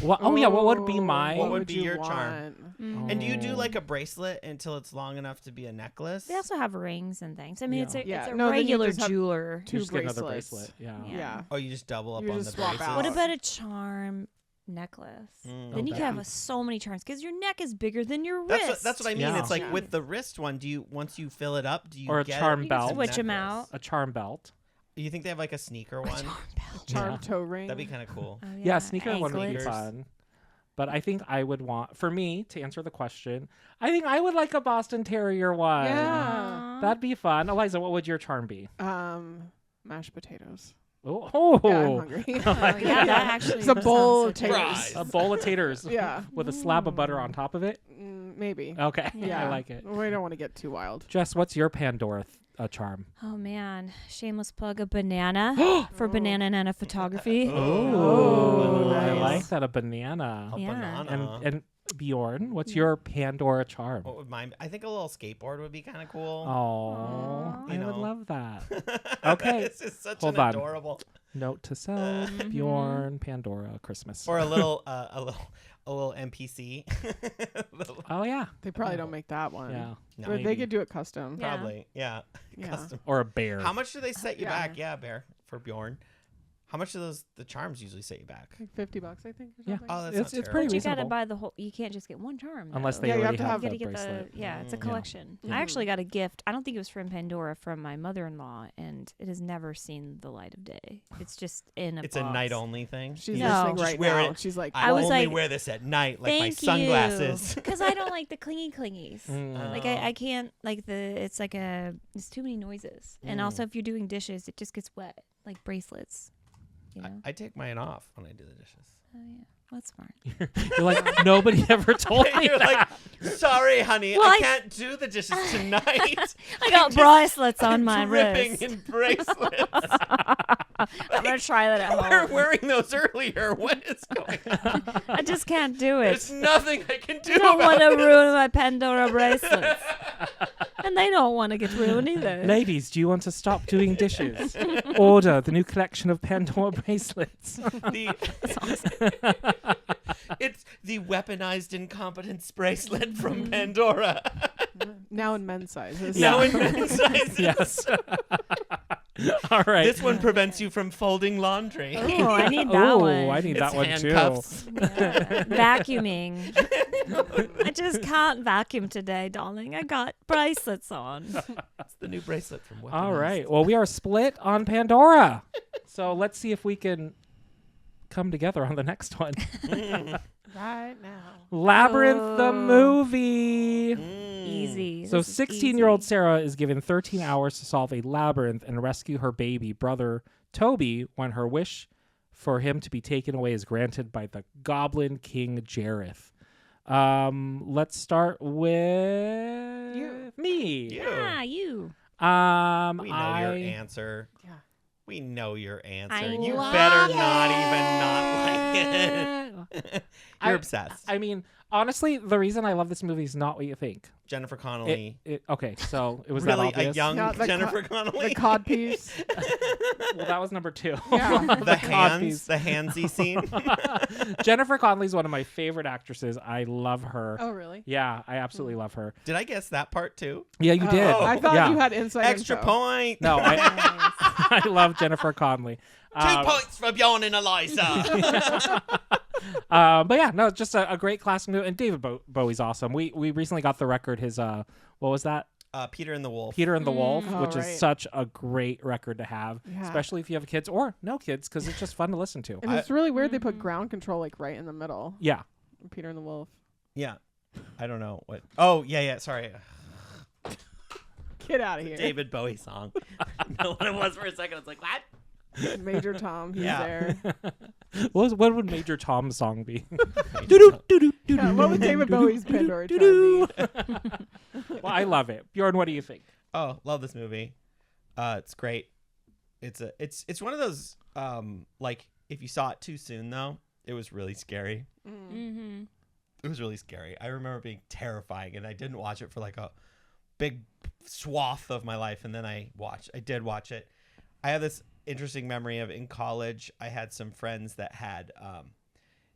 What would be my? What would would be you your want? charm? Mm. And do you do like a bracelet until it's long enough to be a necklace? They also have rings and things. I mean, Yeah. it's a, Yeah. it's a No, then you regular just have jeweler. two You just get another bracelets. bracelet. Yeah. Yeah. Yeah. Oh, you just double up You on just the swap bracelet. out. What about a charm necklace? Mm. Then you Oh, can that- have so many charms because your neck is bigger than your wrist. That's what I mean. Yeah. It's like Yeah. with the wrist one. Do you once you fill it up? Do you Or a get charm You belt. can switch them out. A charm belt. Do you think they have like a sneaker one? Charm Yeah. toe ring. That'd be kind of cool. Oh, Yeah, sneaker one would be Anklets. fun. But I think I would want, for me, to answer the question, I think I would like a Boston Terrier one. Yeah. That'd be fun. Eliza, what would your charm be? Mashed potatoes. Oh, Yeah, I'm hungry. Oh, yeah, that actually It's a bowl of sounds so taters. Fries. a bowl of taters Yeah. with a slab of butter on top of it. Maybe. Okay, Yeah. I like it. We don't want to get too wild. Jess, what's your Pandora charm? Oh man, shameless plug, a banana for banana nana photography. Oh, I nice. like that, a banana. A Yeah. banana. And Bjorn, what's your Pandora charm? What would mine? I think a little skateboard would be kind of cool. Oh, Aw. I You would know. love that. Okay. This is such Hold an on. adorable. Note to self: Mhm. Bjorn, Pandora, Christmas. Or a little NPC. Oh yeah, They probably don't make that one. yeah. No, But they maybe. could do it custom. Yeah. Probably. Yeah. Yeah. Custom. Or a bear. How much do they set you Yeah. back? Yeah, Bear for Bjorn. How much do the charms usually set you back? Like $50, I think. Or Yeah. something. Oh, that's It's not pretty terrible. But you gotta reasonable. buy the whole. You can't just get one charm. Unless though. they Yeah, you already have to have have the You gotta get bracelet. the it's a Mm. collection. Mhm. I actually got a gift. I don't think it was from Pandora, from my mother-in-law, and it has never seen the light of day. It's just in a It's a box. night only thing. She's No. listening Just right wear now. it. She's like, I, I was only like, wear this at night, like my Thank sunglasses. Because I don't like the clingies. Mm. Like I can't like it's like it's too many noises, and also if you're doing dishes, it just gets wet, like bracelets. You know. I take mine off when I do the dishes. Oh yeah, that's smart. You're like, nobody ever told me You're that. like, sorry, honey, Well, I I- can't do the dishes tonight. I got bracelets on I'm my dripping wrist. in bracelets. I'm gonna try that at We were home. wearing those earlier. What is going on? I just can't do There's it. nothing I can do I don't want about to this. ruin my Pandora bracelets, and they don't want to get ruined either. Ladies, do you want to stop doing dishes? Order the new collection of Pandora bracelets. It's the weaponized incompetence bracelet from Pandora. now in men's sizes. Yeah. Now in men's sizes. Yes. All right. This one prevents you from folding laundry. Oh, I need that Oh, one. I need It's that one handcuffs. Yeah. Vacuuming. I just can't vacuum today, darling. I got bracelets on. It's the new bracelet from Weaponized. All right. Well, we are split on Pandora. So let's see if we can come together on the next one. Right now. Labyrinth the Oh. movie. Easy. So This is 16-year-old easy. Sarah is given 13 hours to solve a labyrinth and rescue her baby brother Toby when her wish for him to be taken away is granted by the Goblin King Jareth. Let's start with me. You. Yeah, you. We know your I answer. Yeah. We know your answer. I You love better not even not like it. You're I- obsessed. I mean, honestly, the reason I love this movie is not what you think. Jennifer Connelly. Okay, so it was really that obvious. a young Yeah, the Jennifer Connelly. The cod piece. Well, that was number 2. Yeah. the cod piece. handsy scene. Jennifer Connelly's one of my favorite actresses. I love her. Oh, really? Yeah, I absolutely love her. Did I guess that part too? Yeah, you did. Oh. I thought yeah. you had inside Extra info. point. No, I love Jennifer Connelly. 2 points for Bjorn and Eliza. But yeah, no, just a great classic movie. And David Bowie's awesome. We recently got the record. His what was that? Peter and the Wolf. Peter and the Wolf, Oh, which right. is such a great record to have, Yeah. especially if you have kids or no kids, because it's just fun to listen to. And it's really weird they put ground control like right in the middle. Yeah. Peter and the Wolf. Yeah. I don't know what. Oh yeah. Sorry, Get out of here. David Bowie song. I know what it was for a second. I was like, what? Major Tom, he's Yeah. there. What would Major Tom's song be? Yeah, what would David Bowie's Pandora chart be? Well, I love it. Bjorn, what do you think? Oh, love this movie. It's great. It's one of those like if you saw it too soon though, it was really scary. Mm-hmm. It was really scary. I remember being terrifying, and I didn't watch it for like a big swath of my life, and then I did watch it. I have this interesting memory of in college, I had some friends that had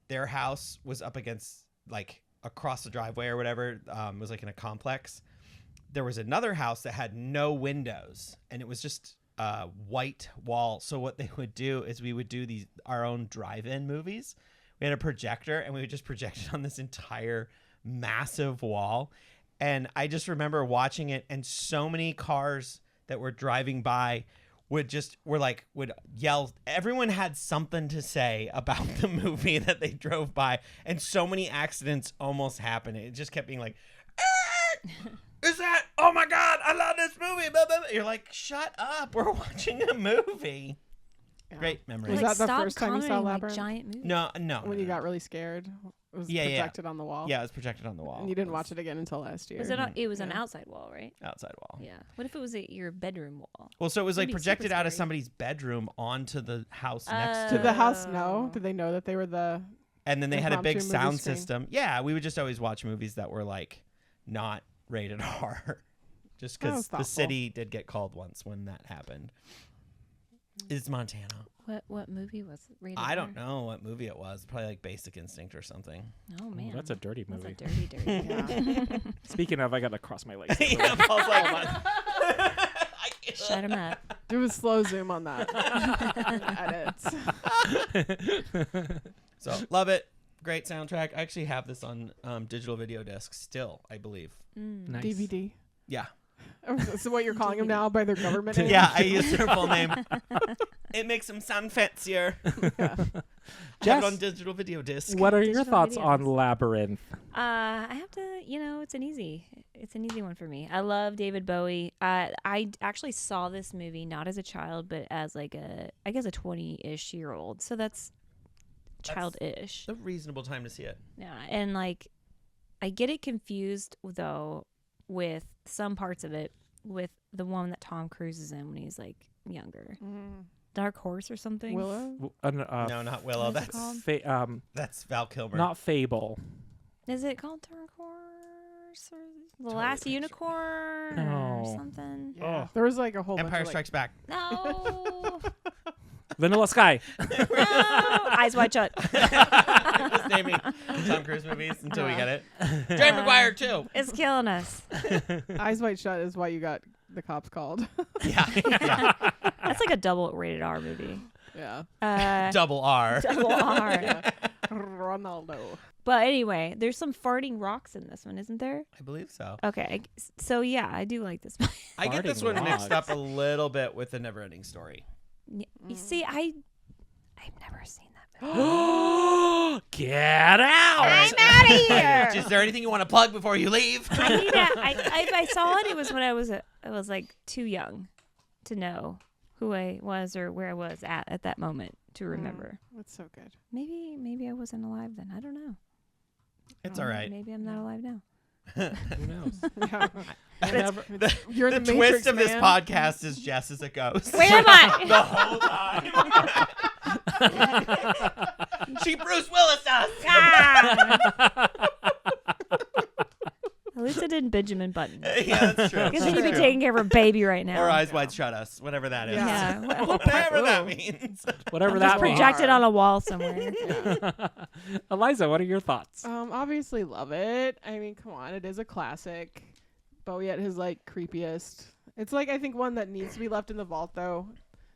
their house was up against like across the driveway or whatever. It was like in a complex. There was another house that had no windows, and it was just white wall. So what they would do is we would do our own drive-in movies. We had a projector, and we would just project it on this entire massive wall. And I just remember watching it, and so many cars that were driving by would yell. Everyone had something to say about the movie that they drove by, and so many accidents almost happened. It just kept being like, is that? Oh my God, I love this movie. Blah, blah, blah. You're like, shut up. We're watching a movie. Yeah. Great memory. Was Like, that the stop first time you saw commenting like Labyrinth? giant movies. No. When you got really scared? It was Yeah, yeah. projected on the wall? Yeah, it was projected on the wall. And you didn't watch it again until last year? Was it? It was an Yeah. outside wall, right? Outside wall. Yeah. What if it was at your bedroom wall? Well, so it was That'd like be super projected out of scary. somebody's bedroom onto the house next Did to the it. house know? Did they know that they were the... And then they had a big impromptu movie sound screen? system. Yeah, we would just always watch movies that were like not rated R. Just That because was the thoughtful. city did get called once when that happened. It's Montana. What movie was it? Rated I don't R? know what movie it was. Probably like Basic Instinct or something. Oh Ooh, man, that's a dirty That's a movie. dirty. Yeah. Speaking of, I gotta cross my legs. Yeah, Paul's like, what? I can't. Shut him up. Do a slow zoom on that. Edits. So love it. Great soundtrack. I actually have this on digital video disc still, I believe. Nice. DVD. Yeah. So what you're calling them now by their government name? Yeah, I used their full name. It makes them sound fancier. Yeah. I have Jess, it on digital video disc. what are your Digital thoughts videos. on Labyrinth? I have to, it's an easy one for me. I love David Bowie. I actually saw this movie not as a child, but as like a 20-ish year old. So that's childish. It's a reasonable time to see it. Yeah, and like I get it confused though with some parts of it with the one that Tom Cruise is in when he's like younger. Dark Horse or something. Willow? No, not Willow. what is it That's called? that's Val Kilmer. not Fable. Is it called Dark Horse or The Totally Last picture. Unicorn No. or something? Yeah. Oh. There was like a whole Empire bunch of Strikes Back. No. Vanilla Sky. No. Eyes Wide Shut. Just naming Tom Cruise movies until we get it. Jerry Maguire too. It's killing us. Eyes Wide Shut is why you got the cops called. Yeah. That's like a double rated R movie. Yeah. Double R. Double R. Yeah. Ronaldo. But anyway, there's some farting rocks in this one, isn't there? I believe so. Okay. So yeah, I do like this one. I get this Farting one mixed rocks. up a little bit with the Never-Ending Story. You see, I've never seen that movie. Get out! I'm out of here. Is there anything you want to plug before you leave? I need to, if I saw it, it was when I was like too young to know who I was or where I was at that moment to remember. That's so good. Maybe I wasn't alive then. I don't know. It's all right. Maybe I'm not alive now. Who knows? Yeah. I never- You're The the twist Matrix, of this man. podcast is Jess is a ghost. Where am I? The whole time. She Bruce Willis us. Ah! At least I didn't Benjamin Button. Yeah, that's true. Because he could be taking care of a baby right now. Or Eyes Wide Shut us, whatever that is. Yeah. Yeah. Whatever that means. Whatever I'm that just means. projected on a wall somewhere. Eliza, what are your thoughts? Obviously love it. I mean, come on, it is a classic. Bowie at his like creepiest. It's like I think one that needs to be left in the vault though.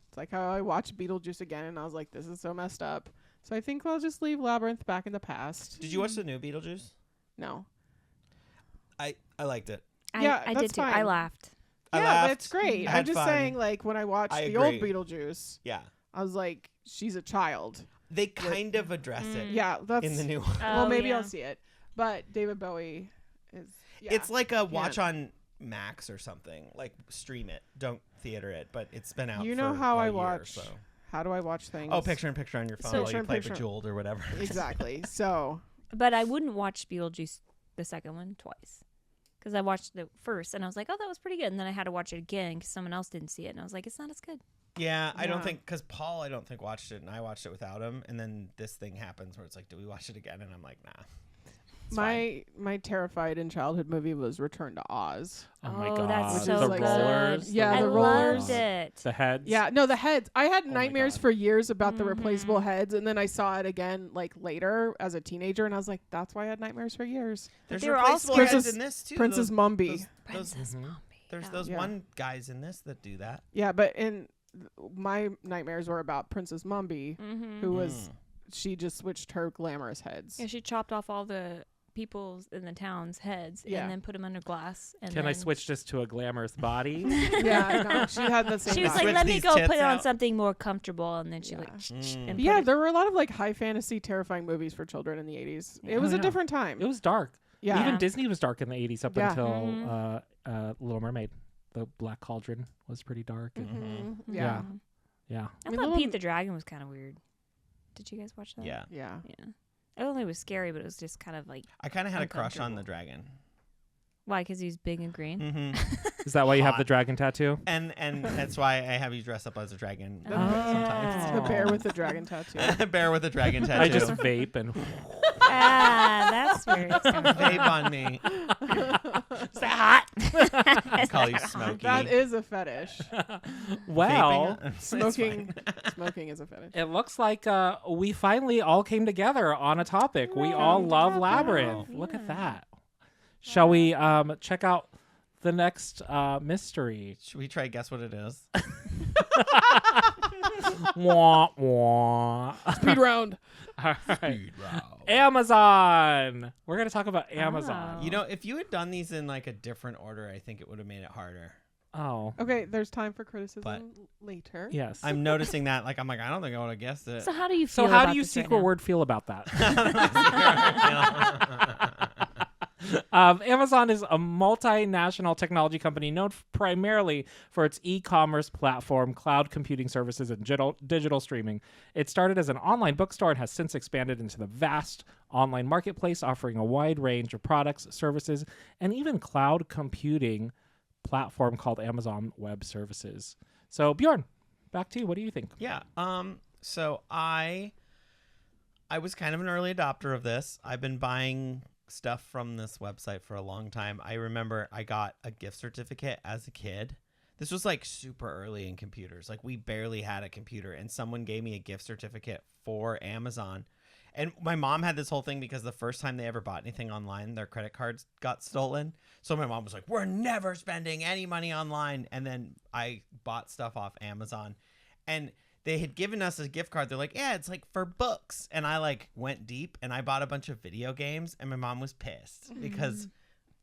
It's like how I watched Beetlejuice again and I was like, this is so messed up. So I think I'll just leave Labyrinth back in the past. Did you watch the new Beetlejuice? No. I liked it. Yeah, I that's did too. I fine. laughed. I Yeah, laughed. that's great. I I'm had just fun. saying, like when I watched I the old agree. Beetlejuice, Yeah. I was like, she's a child. They kind of address it Yeah, that's in the new one. well, Oh, maybe yeah. I'll see it. But David Bowie is. Yeah. It's like a watch on Max or something. Like stream it, don't theater it. But it's been out. You know for how a I year, watch. So. How do I watch things? Oh, picture in picture on your phone So- while you play Picture-in-picture. Bejeweled or whatever. Exactly. So. But I wouldn't watch Beetlejuice, the second one, twice. Because I watched the first and I was like, oh, that was pretty good. And then I had to watch it again because someone else didn't see it. And I was like, it's not as good. Yeah, I don't Yeah. think because Paul, I don't think watched it, and I watched it without him, and then this thing happens where it's like, do we watch it again? And I'm like, nah. It's fine. My terrified in childhood movie was Return to Oz. Oh my Oh, god. that's so the good. rollers. Yeah, I the rollers. loved it. The heads. Yeah, no, the heads. I had my nightmares God. for years about the replaceable Mhm. heads, and then I saw it again like later as a teenager, and I was like, that's why I had nightmares for years. There's they were all replaceable scared. heads Princess- in this too. Princess Mumby. those- Princess Mhm. Mommy. There's Yeah. those Yeah. one guys in this that do that. Yeah, but my nightmares were about Princess Mumby, Mm-hmm. who was she just switched her glamorous heads. Yeah, she chopped off all the people's in the town's heads Yeah. and then put them under glass. And Can I then- switch this to a glamorous body? Yeah, no, she had the same. She was vibe. like, Switch let me these go tits put on out. something more comfortable. And then she Yeah. like, Mm. and Yeah, put it- there were a lot of like high fantasy, terrifying movies for children in the 80s. It was Oh, a yeah. different time. It was dark. Yeah. Even Disney was dark in the 80s up Yeah. until Mhm. Little Mermaid. The Black Cauldron was pretty dark. And, Mhm. Yeah. Yeah. yeah. I mean, thought Little- Pete the Dragon was kind of weird. Did you guys watch that? Yeah. Yeah. Yeah. I don't think it was scary, but it was just kind of like, I kind of had a crush on the Uncomfortable. dragon. why? Because he was big and green. Mm-hmm. Is that why you have Hot. the dragon tattoo? and that's why I have you dress up as a dragon The, sometimes. the bear with the dragon tattoo. Bear with a dragon tattoo. I just vape and Ah, that's where it's coming from. vape on me. is that hot? I call you Smokey. That is a fetish. Well, Vaping? It's Smoking, fine. smoking is a fetish. it looks like we finally all came together on a topic. We all love Labyrinth. Look at Yeah. that. Shall we check out the next mystery? Should we try guess what it is? Wah, wah. Speed round. All right. Amazon. We're going to talk about Amazon. Oh. You know, if you had done these in like a different order, I think it would have made it harder. Oh, Okay, there's time for criticism later. yes. I'm noticing that. Like, I'm like, I don't think I would have guessed it. So how do you So feel how about do you this right secret now? word feel about that? Amazon is a multinational technology company known primarily for its e-commerce platform, cloud computing services, and digital streaming. It started as an online bookstore and has since expanded into the vast online marketplace, offering a wide range of products, services, and even cloud computing platform called Amazon Web Services. So Bjorn, back to you. What do you think? Yeah. So I was kind of an early adopter of this. I've been buying stuff from this website for a long time. I remember I got a gift certificate as a kid. This was like super early in computers. Like we barely had a computer, and someone gave me a gift certificate for Amazon. And my mom had this whole thing because the first time they ever bought anything online, their credit cards got stolen. So my mom was like, we're never spending any money online. And then I bought stuff off Amazon, and they had given us a gift card. They're like, yeah, it's like for books. And I like went deep and I bought a bunch of video games, and my mom was pissed because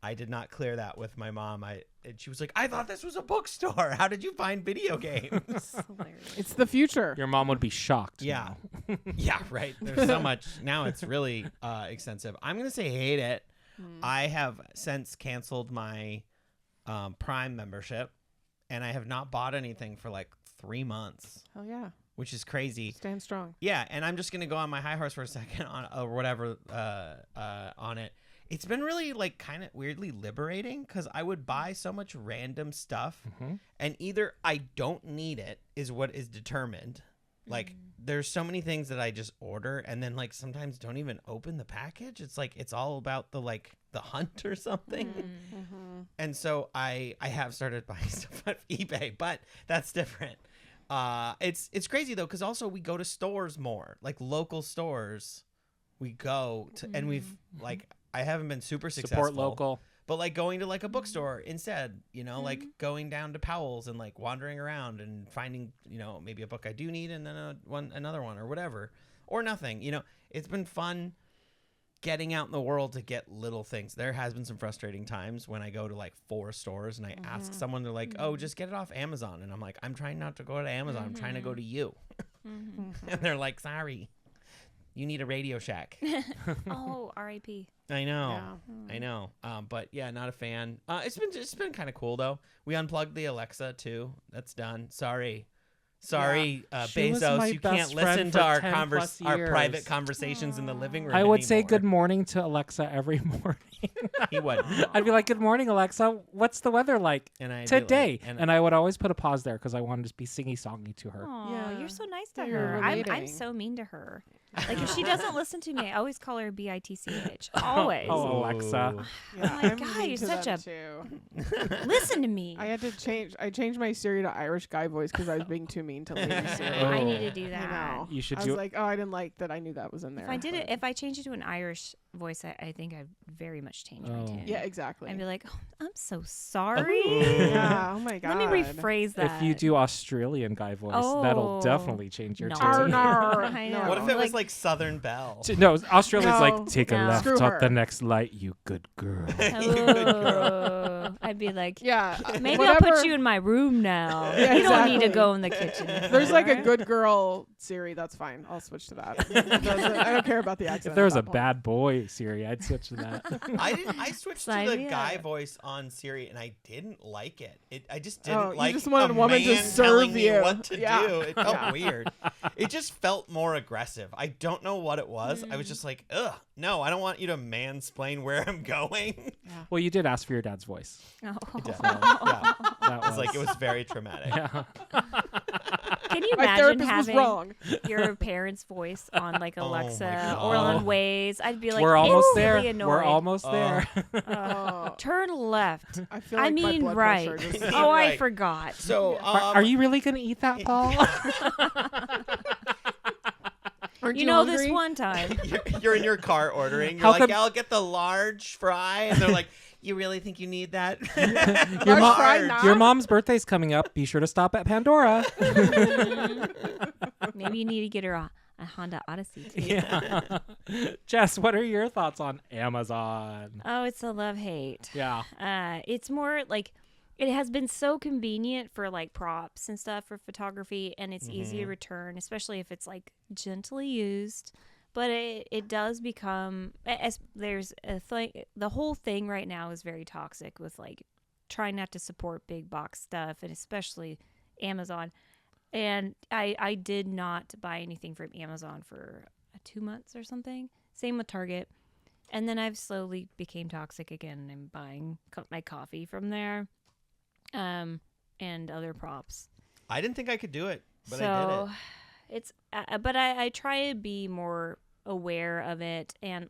I did not clear that with my mom. And she was like, I thought this was a bookstore. How did you find video games? Hilarious. It's the future. Your mom would be shocked. Yeah. now. Yeah, right. There's so much. Now it's really extensive. I'm going to say hate it. I have since canceled my Prime membership, and I have not bought anything for like 3 months, Hell yeah. which is crazy. Stand strong. Yeah, and I'm just going to go on my high horse for a second on or whatever on it. It's been really like kind of weirdly liberating because I would buy so much random stuff, and either I don't need it is what is determined. Like there's so many things that I just order and then like sometimes don't even open the package. It's like it's all about the like the hunt or something. Mm-hmm. And so I have started buying stuff on eBay, but that's different. It's crazy though, because also we go to stores more, like local stores. We go to, and we've like I haven't been super successful. Support local. But like going to like a bookstore instead, you know, like going down to Powell's and like wandering around and finding, you know, maybe a book I do need and then another one or whatever, or nothing. You know, it's been fun getting out in the world to get little things. There has been some frustrating times when I go to like 4 stores and I ask someone, they're like, oh, just get it off Amazon. And I'm like, I'm trying not to go to Amazon. I'm trying to go to you. And they're like, sorry. You need a Radio Shack. Oh, R.I.P. I know. Yeah. I know. But yeah, not a fan. It's been kind of cool though. We unplugged the Alexa too. That's done. Sorry, She was my Bezos. You can't best listen friend to for our 10+ our years. private conversations in the living room. I would say anymore. good morning to Alexa every morning. He would. I'd be like, good morning, Alexa. What's the weather like And I'd be like- today? And I would always put a pause there because I wanted to be singy-songy to her. Aw, Yeah. you're so nice to You're her. I'm relating. so mean to her. Like if she doesn't listen to me, I always call her BITCH. Always. Oh, Alexa. Yeah, Oh my I'm God, mean you're to such them a- too. Listen to me. I had to change. I changed my Siri to Irish guy voice because I was being too mean to Lady Siri. I Oh. need to do I that. know. You should I do was like, oh, I didn't like that. I knew that was in there. If I did it, but- if I changed it to an Irish voice, I think I'd very much change my Oh. tune. yeah, exactly. I'd be like, oh, I'm so sorry. yeah. Oh my god. Let me rephrase that. If you do Australian guy voice, that'll Oh. definitely change your No. tune. Arr, nar. I No. know. What if it was Like- like Southern Belle? No, Australia's No. like, take a No. left Screw up her. the next light, you good girl. Oh. I'd be like, Yeah. maybe I'll whatever- put you in my room now. Yeah, You don't need to exactly. go in the kitchen. There's like a anymore. good girl Siri. That's fine. I'll switch to that. I don't care about the accent. If there was at a that point. bad boy Siri, I'd switch to that. I switched to Sign the me guy up. voice on Siri, and I didn't like it. I just Oh, didn't you like just wanted a a woman to man serve telling me you. what to Yeah. do. It felt Yeah. weird. It just felt more aggressive. I don't know what it was. I was just like, ugh, no, I don't want you to mansplain where I'm going. Well, you did ask for your dad's voice. Oh. It did. So Yeah. that It's like it was very traumatic. Yeah. Can you My imagine therapist was having wrong. your parent's voice on like Oh my Alexa or God. on Waze? I'd be like, We're almost instantly there. Annoyed. We're almost there. Oh, Turn left. I feel I like my mean, blood right. pressure just- Oh, I Right. forgot. So, Are you really going to eat that, Paul? Aren't You know, hungry? this one time. you're in your car ordering. You're How like, come- yeah, I'll get the large fry, and they're like, you really think you need that? Your, Large fry now? your mom's birthday's coming up. Be sure to stop at Pandora. Maybe you need to get her a Honda Odyssey too. Yeah. Jess, what are your thoughts on Amazon? Oh, it's a love-hate. Yeah. It's more like it has been so convenient for like props and stuff for photography, and it's easy to return, especially if it's like gently used. But it does become as there's a thing. The whole thing right now is very toxic with like trying not to support big box stuff, and especially Amazon. And I did not buy anything from Amazon for 2 months or something. Same with Target. And then I've slowly became toxic again, and I'm buying my coffee from there, and other props. I didn't think I could do it, but so I did it. it's, but I try to be more aware of it. And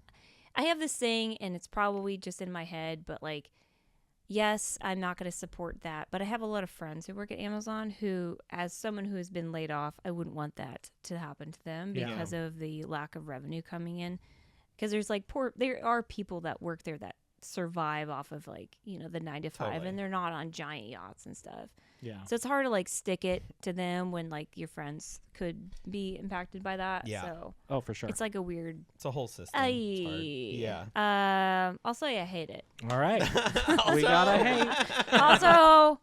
I have this thing, and it's probably just in my head, but like, yes, I'm not going to support that. But I have a lot of friends who work at Amazon who, as someone who has been laid off, I wouldn't want that to happen to them Yeah. because of the lack of revenue coming in. Because there's like there are people that work there that survive off of like, you know, the 9 to 5, Totally. and they're not on giant yachts and stuff. Yeah. So it's hard to like stick it to them when like your friends could be impacted by that. Yeah. So Oh, for sure. it's like a weird. It's a whole system. It's hard. Yeah. Also, I hate it. All right. Also- We got to hate. Also,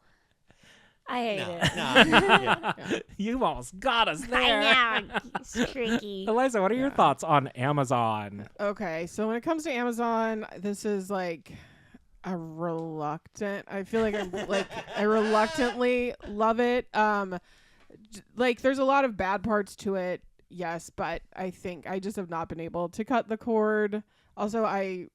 I hate No, it. no, yeah. You almost got us I there. know. It's tricky. Eliza, what are your thoughts on Amazon? Okay, so when it comes to Amazon, this is like a reluctant. I feel like I'm like I reluctantly love it. Like there's a lot of bad parts to it, yes, but I think I just have not been able to cut the cord. Also, I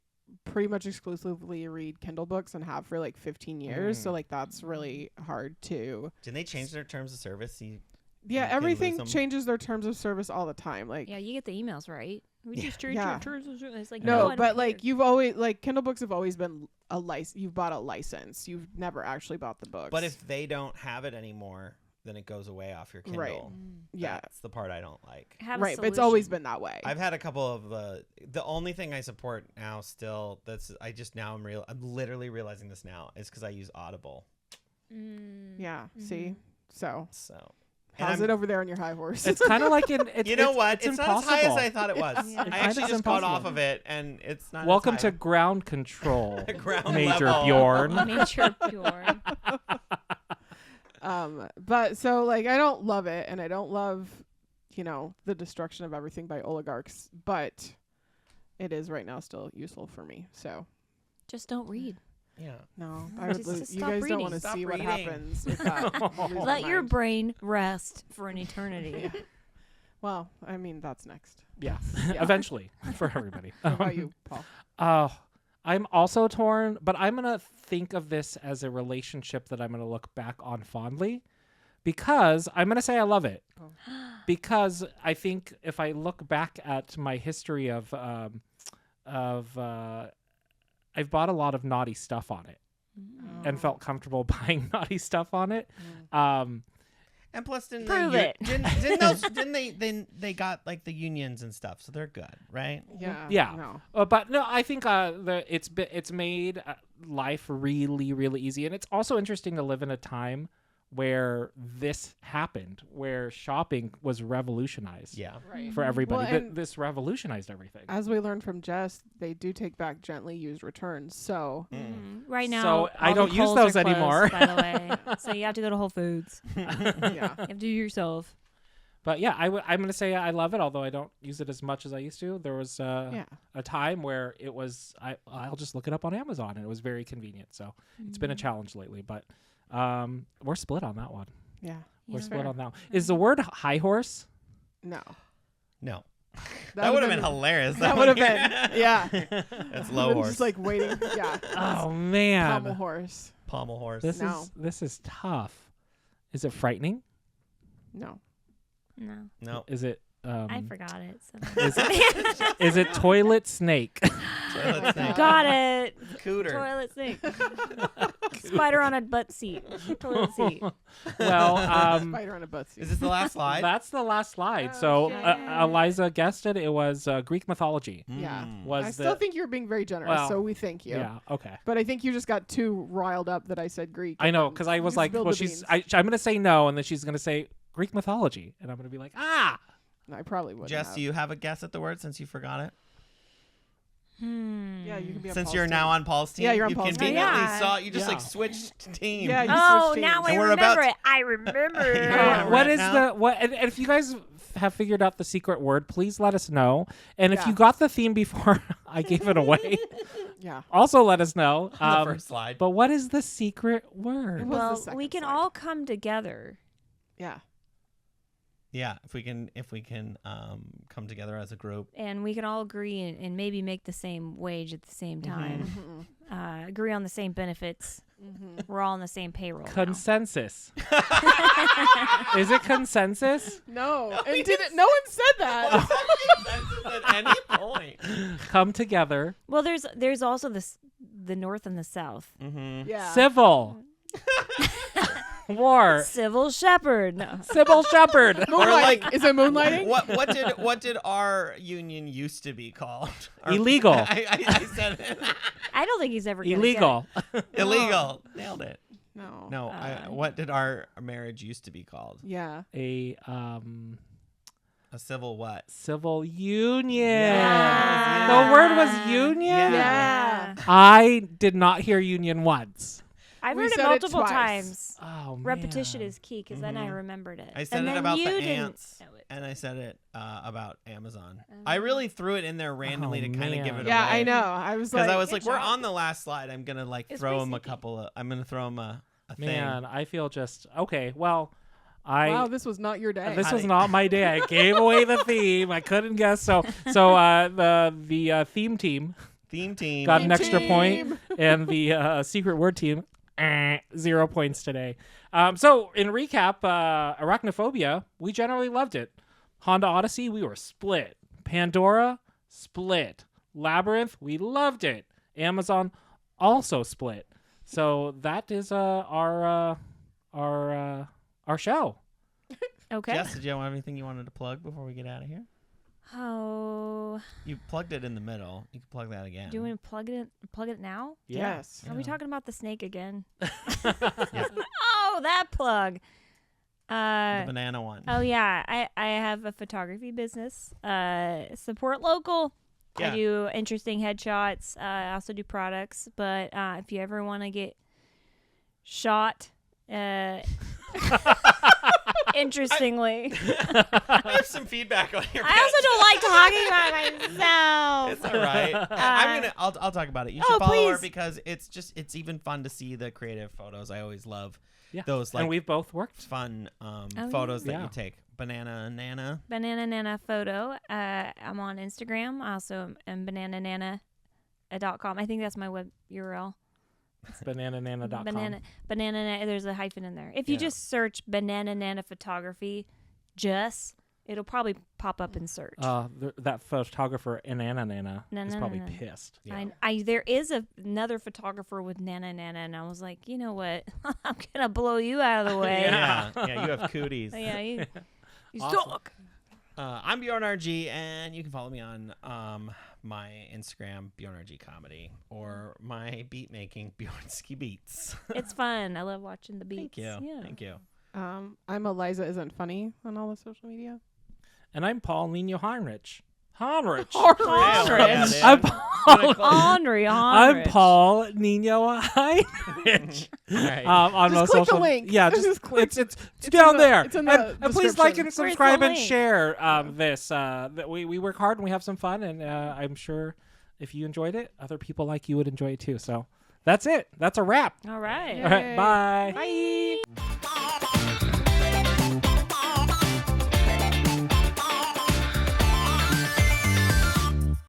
pretty much exclusively read Kindle books and have for like 15 years, so like that's really hard to. Didn't they change their terms of service? Yeah, You can everything lose them. changes their terms of service all the time. Like Yeah, you get the emails, right? We just treat Yeah. your terms of service. It's like, no, I don't but like care. you've always like Kindle books have always been a license. You've bought a license. You've never actually bought the books. But if they don't have it anymore, then it goes away off your Kindle. Right. Yeah. That's the part I don't like. Have a right, but it's always solution. been that way. I've had a couple of the only thing I support now still I'm literally realizing this now is because I use Audible. Yeah. See, so So and how's I'm- it over there on your high horse? It's kind of like you know what? It's not as high as impossible. I thought it was. Yeah. I actually It's just got impossible. off of it, and it's not. Welcome as to high. ground control, Ground Major level. Bjorn. Major Bjorn. But so like I don't love it, and I don't love the destruction of everything by oligarchs, but it is right now still useful for me. So Just don't read. Yeah. no, I would Just you stop guys reading. don't want to Stop see reading. what happens. If that loses Let my your mind. brain rest for an eternity. Yeah. Well, I mean, that's next. Yeah. Yeah. Eventually for everybody. What about you, Paul? I'm also torn, but I'm going to think of this as a relationship that I'm going to look back on fondly because I'm going to say I love it. Oh. Because I think if I look back at my history of I've bought a lot of naughty stuff on it and felt comfortable buying naughty stuff on it. And plus, didn't Prove they, it. didn't they got like the unions and stuff, so they're good, right? Yeah. Yeah. No. But no, I think it's made life really, really easy. And it's also interesting to live in a time where this happened, where shopping was revolutionized Yeah. Right. for everybody. Well, and This revolutionized everything. as we learned from Jess, they do take back gently used returns. So Right now, So I all the don't use Kohl's those are closed, anymore. by the way. So you have to go to Whole Foods. You yeah. have to do it yourself. But yeah, I'm going to say I love it, although I don't use it as much as I used to. There was Yeah. a time where it was I'll just look it up on Amazon, and it was very convenient. So it's been a challenge lately, but we're split on that one. Yeah. We're Yeah. split on that one. Is the word high horse? No. No. That That would have been hilarious. That would have been. Yeah. That's low Been horse. Just like waiting. Yeah. Oh man, Pommel horse. Pommel horse. No. This is tough. Is it frightening? No. No, No. Is it? I forgot it. So. Is it toilet snake? Toilet snake. Got it. Cooter. Toilet snake. Spider on a butt seat. Toilet seat. Well, Spider on a butt seat. Is this the last slide? that's the last slide. So Okay. Eliza guessed it. It was Greek mythology. Yeah. Was I still think you're being very generous, Well, so we thank you. Yeah. Okay. But I think you just got too riled up that I said Greek. I know and because I was you like, spilled well, the she's. beans. I'm gonna say no, and then she's gonna say Greek mythology, and I'm gonna be like, ah. No, I probably would. Jess, do you have a guess at the word since you forgot it? Yeah, you can be on Since Paul's you're team. now on Paul's team, Yeah, you're on you Paul's team. conveniently Yeah. saw you just Yeah. like switched team. Yeah, you Oh, switched now teams. I And we're about remember to- it. I remember it. Yeah. What right is now. the what? And if you guys have figured out the secret word, please let us know. And if Yeah. you got the theme before I gave it away, Yeah. also let us know. on the first slide. But what is the secret word? It was the Well, second we can slide. all come together. Yeah. Yeah, if we can come together as a group. And we can all agree and maybe make the same wage at the same time. Agree on the same benefits. We're all on the same payroll. now. Consensus. Is it consensus? No. And no one said that. At any point. Come together. Well, there's also the North and the South. Mm-hmm. Yeah. Civil. War. Civil Shepherd. No. Sybil Shepherd. Moonlighting. Is it moonlighting? What did our union used to be called? Or- Illegal. I said it. I don't think he's ever gonna get Illegal. Illegal. Nailed it. No. No, what did our marriage used to be called? Yeah. A A civil what? civil union. Yeah. The word was union. Yeah. I did not hear union once. I've We heard it said it multiple twice. times. Oh man. Repetition is key because then I remembered it. I said and it then about you the didn't ants, know it. and I said it about Amazon. I really threw it in there randomly Oh, to kind of give man. it Yeah, away. I know. I was Because like, I was like, Good we're job. on the last slide. I'm gonna like It's throw pretty him a sneaky. couple of. I'm gonna throw him a thing. Man, I feel just okay. Well, wow, this was not your day. this was Honey. not my day. I gave away the theme. I couldn't guess. So the theme team Theme team. got Theme an extra team. point, and the secret word team 0 points today. So in recap, Arachnophobia, we generally loved it. Honda Odyssey, we were split. Pandora, split. Labyrinth, we loved it. Amazon, also split. So that is our show. Okay. Jess, did you have anything you wanted to plug before we get out of here? Oh, You plugged it in the middle. You can plug that again. do you want to plug it now? Yes. Are we talking about the snake again? Yeah. Oh, that plug. The banana one. Oh yeah, I have a photography business. Support local. Yeah. I do interesting headshots. I also do products. But if you ever want to get shot, Interestingly. I have some feedback on your. I also don't like talking about myself. It's all right. I'll talk about it. You should follow her because it's even fun to see the creative photos. I always love those and we've both worked. fun photos that you take. Banana Nana photo. I'm on Instagram. I also am banananana.com. I think that's my web URL. Banananana.com. Banana. There's a hyphen in there. If you just search Banana Nana photography, it'll probably pop up in search. That photographer Nana is probably pissed. Yeah. There is another photographer with Nana, and I was like, you know what? I'm gonna blow you out of the way. Yeah, you have cooties. Yeah, you Awesome. suck. I'm Bjorn RG, and you can follow me on my Instagram, Bjorn RG Comedy, or my beat making, Bjornsky Beats. It's fun. I love watching the beats. Thank you. I'm Eliza Isn't Funny on all the social media. And I'm Paul Nino Heinrich. Heinrich. I'm I'm Paul Nino Heinrich. Right. On Just most click the social. link. Yeah, Just click. it's down there. It's in the and please like and description. subscribe Where's and the link? share this. We work hard and we have some fun, and I'm sure if you enjoyed it, other people like you would enjoy it too. So that's it. That's a wrap. All right. All right. Bye. Bye.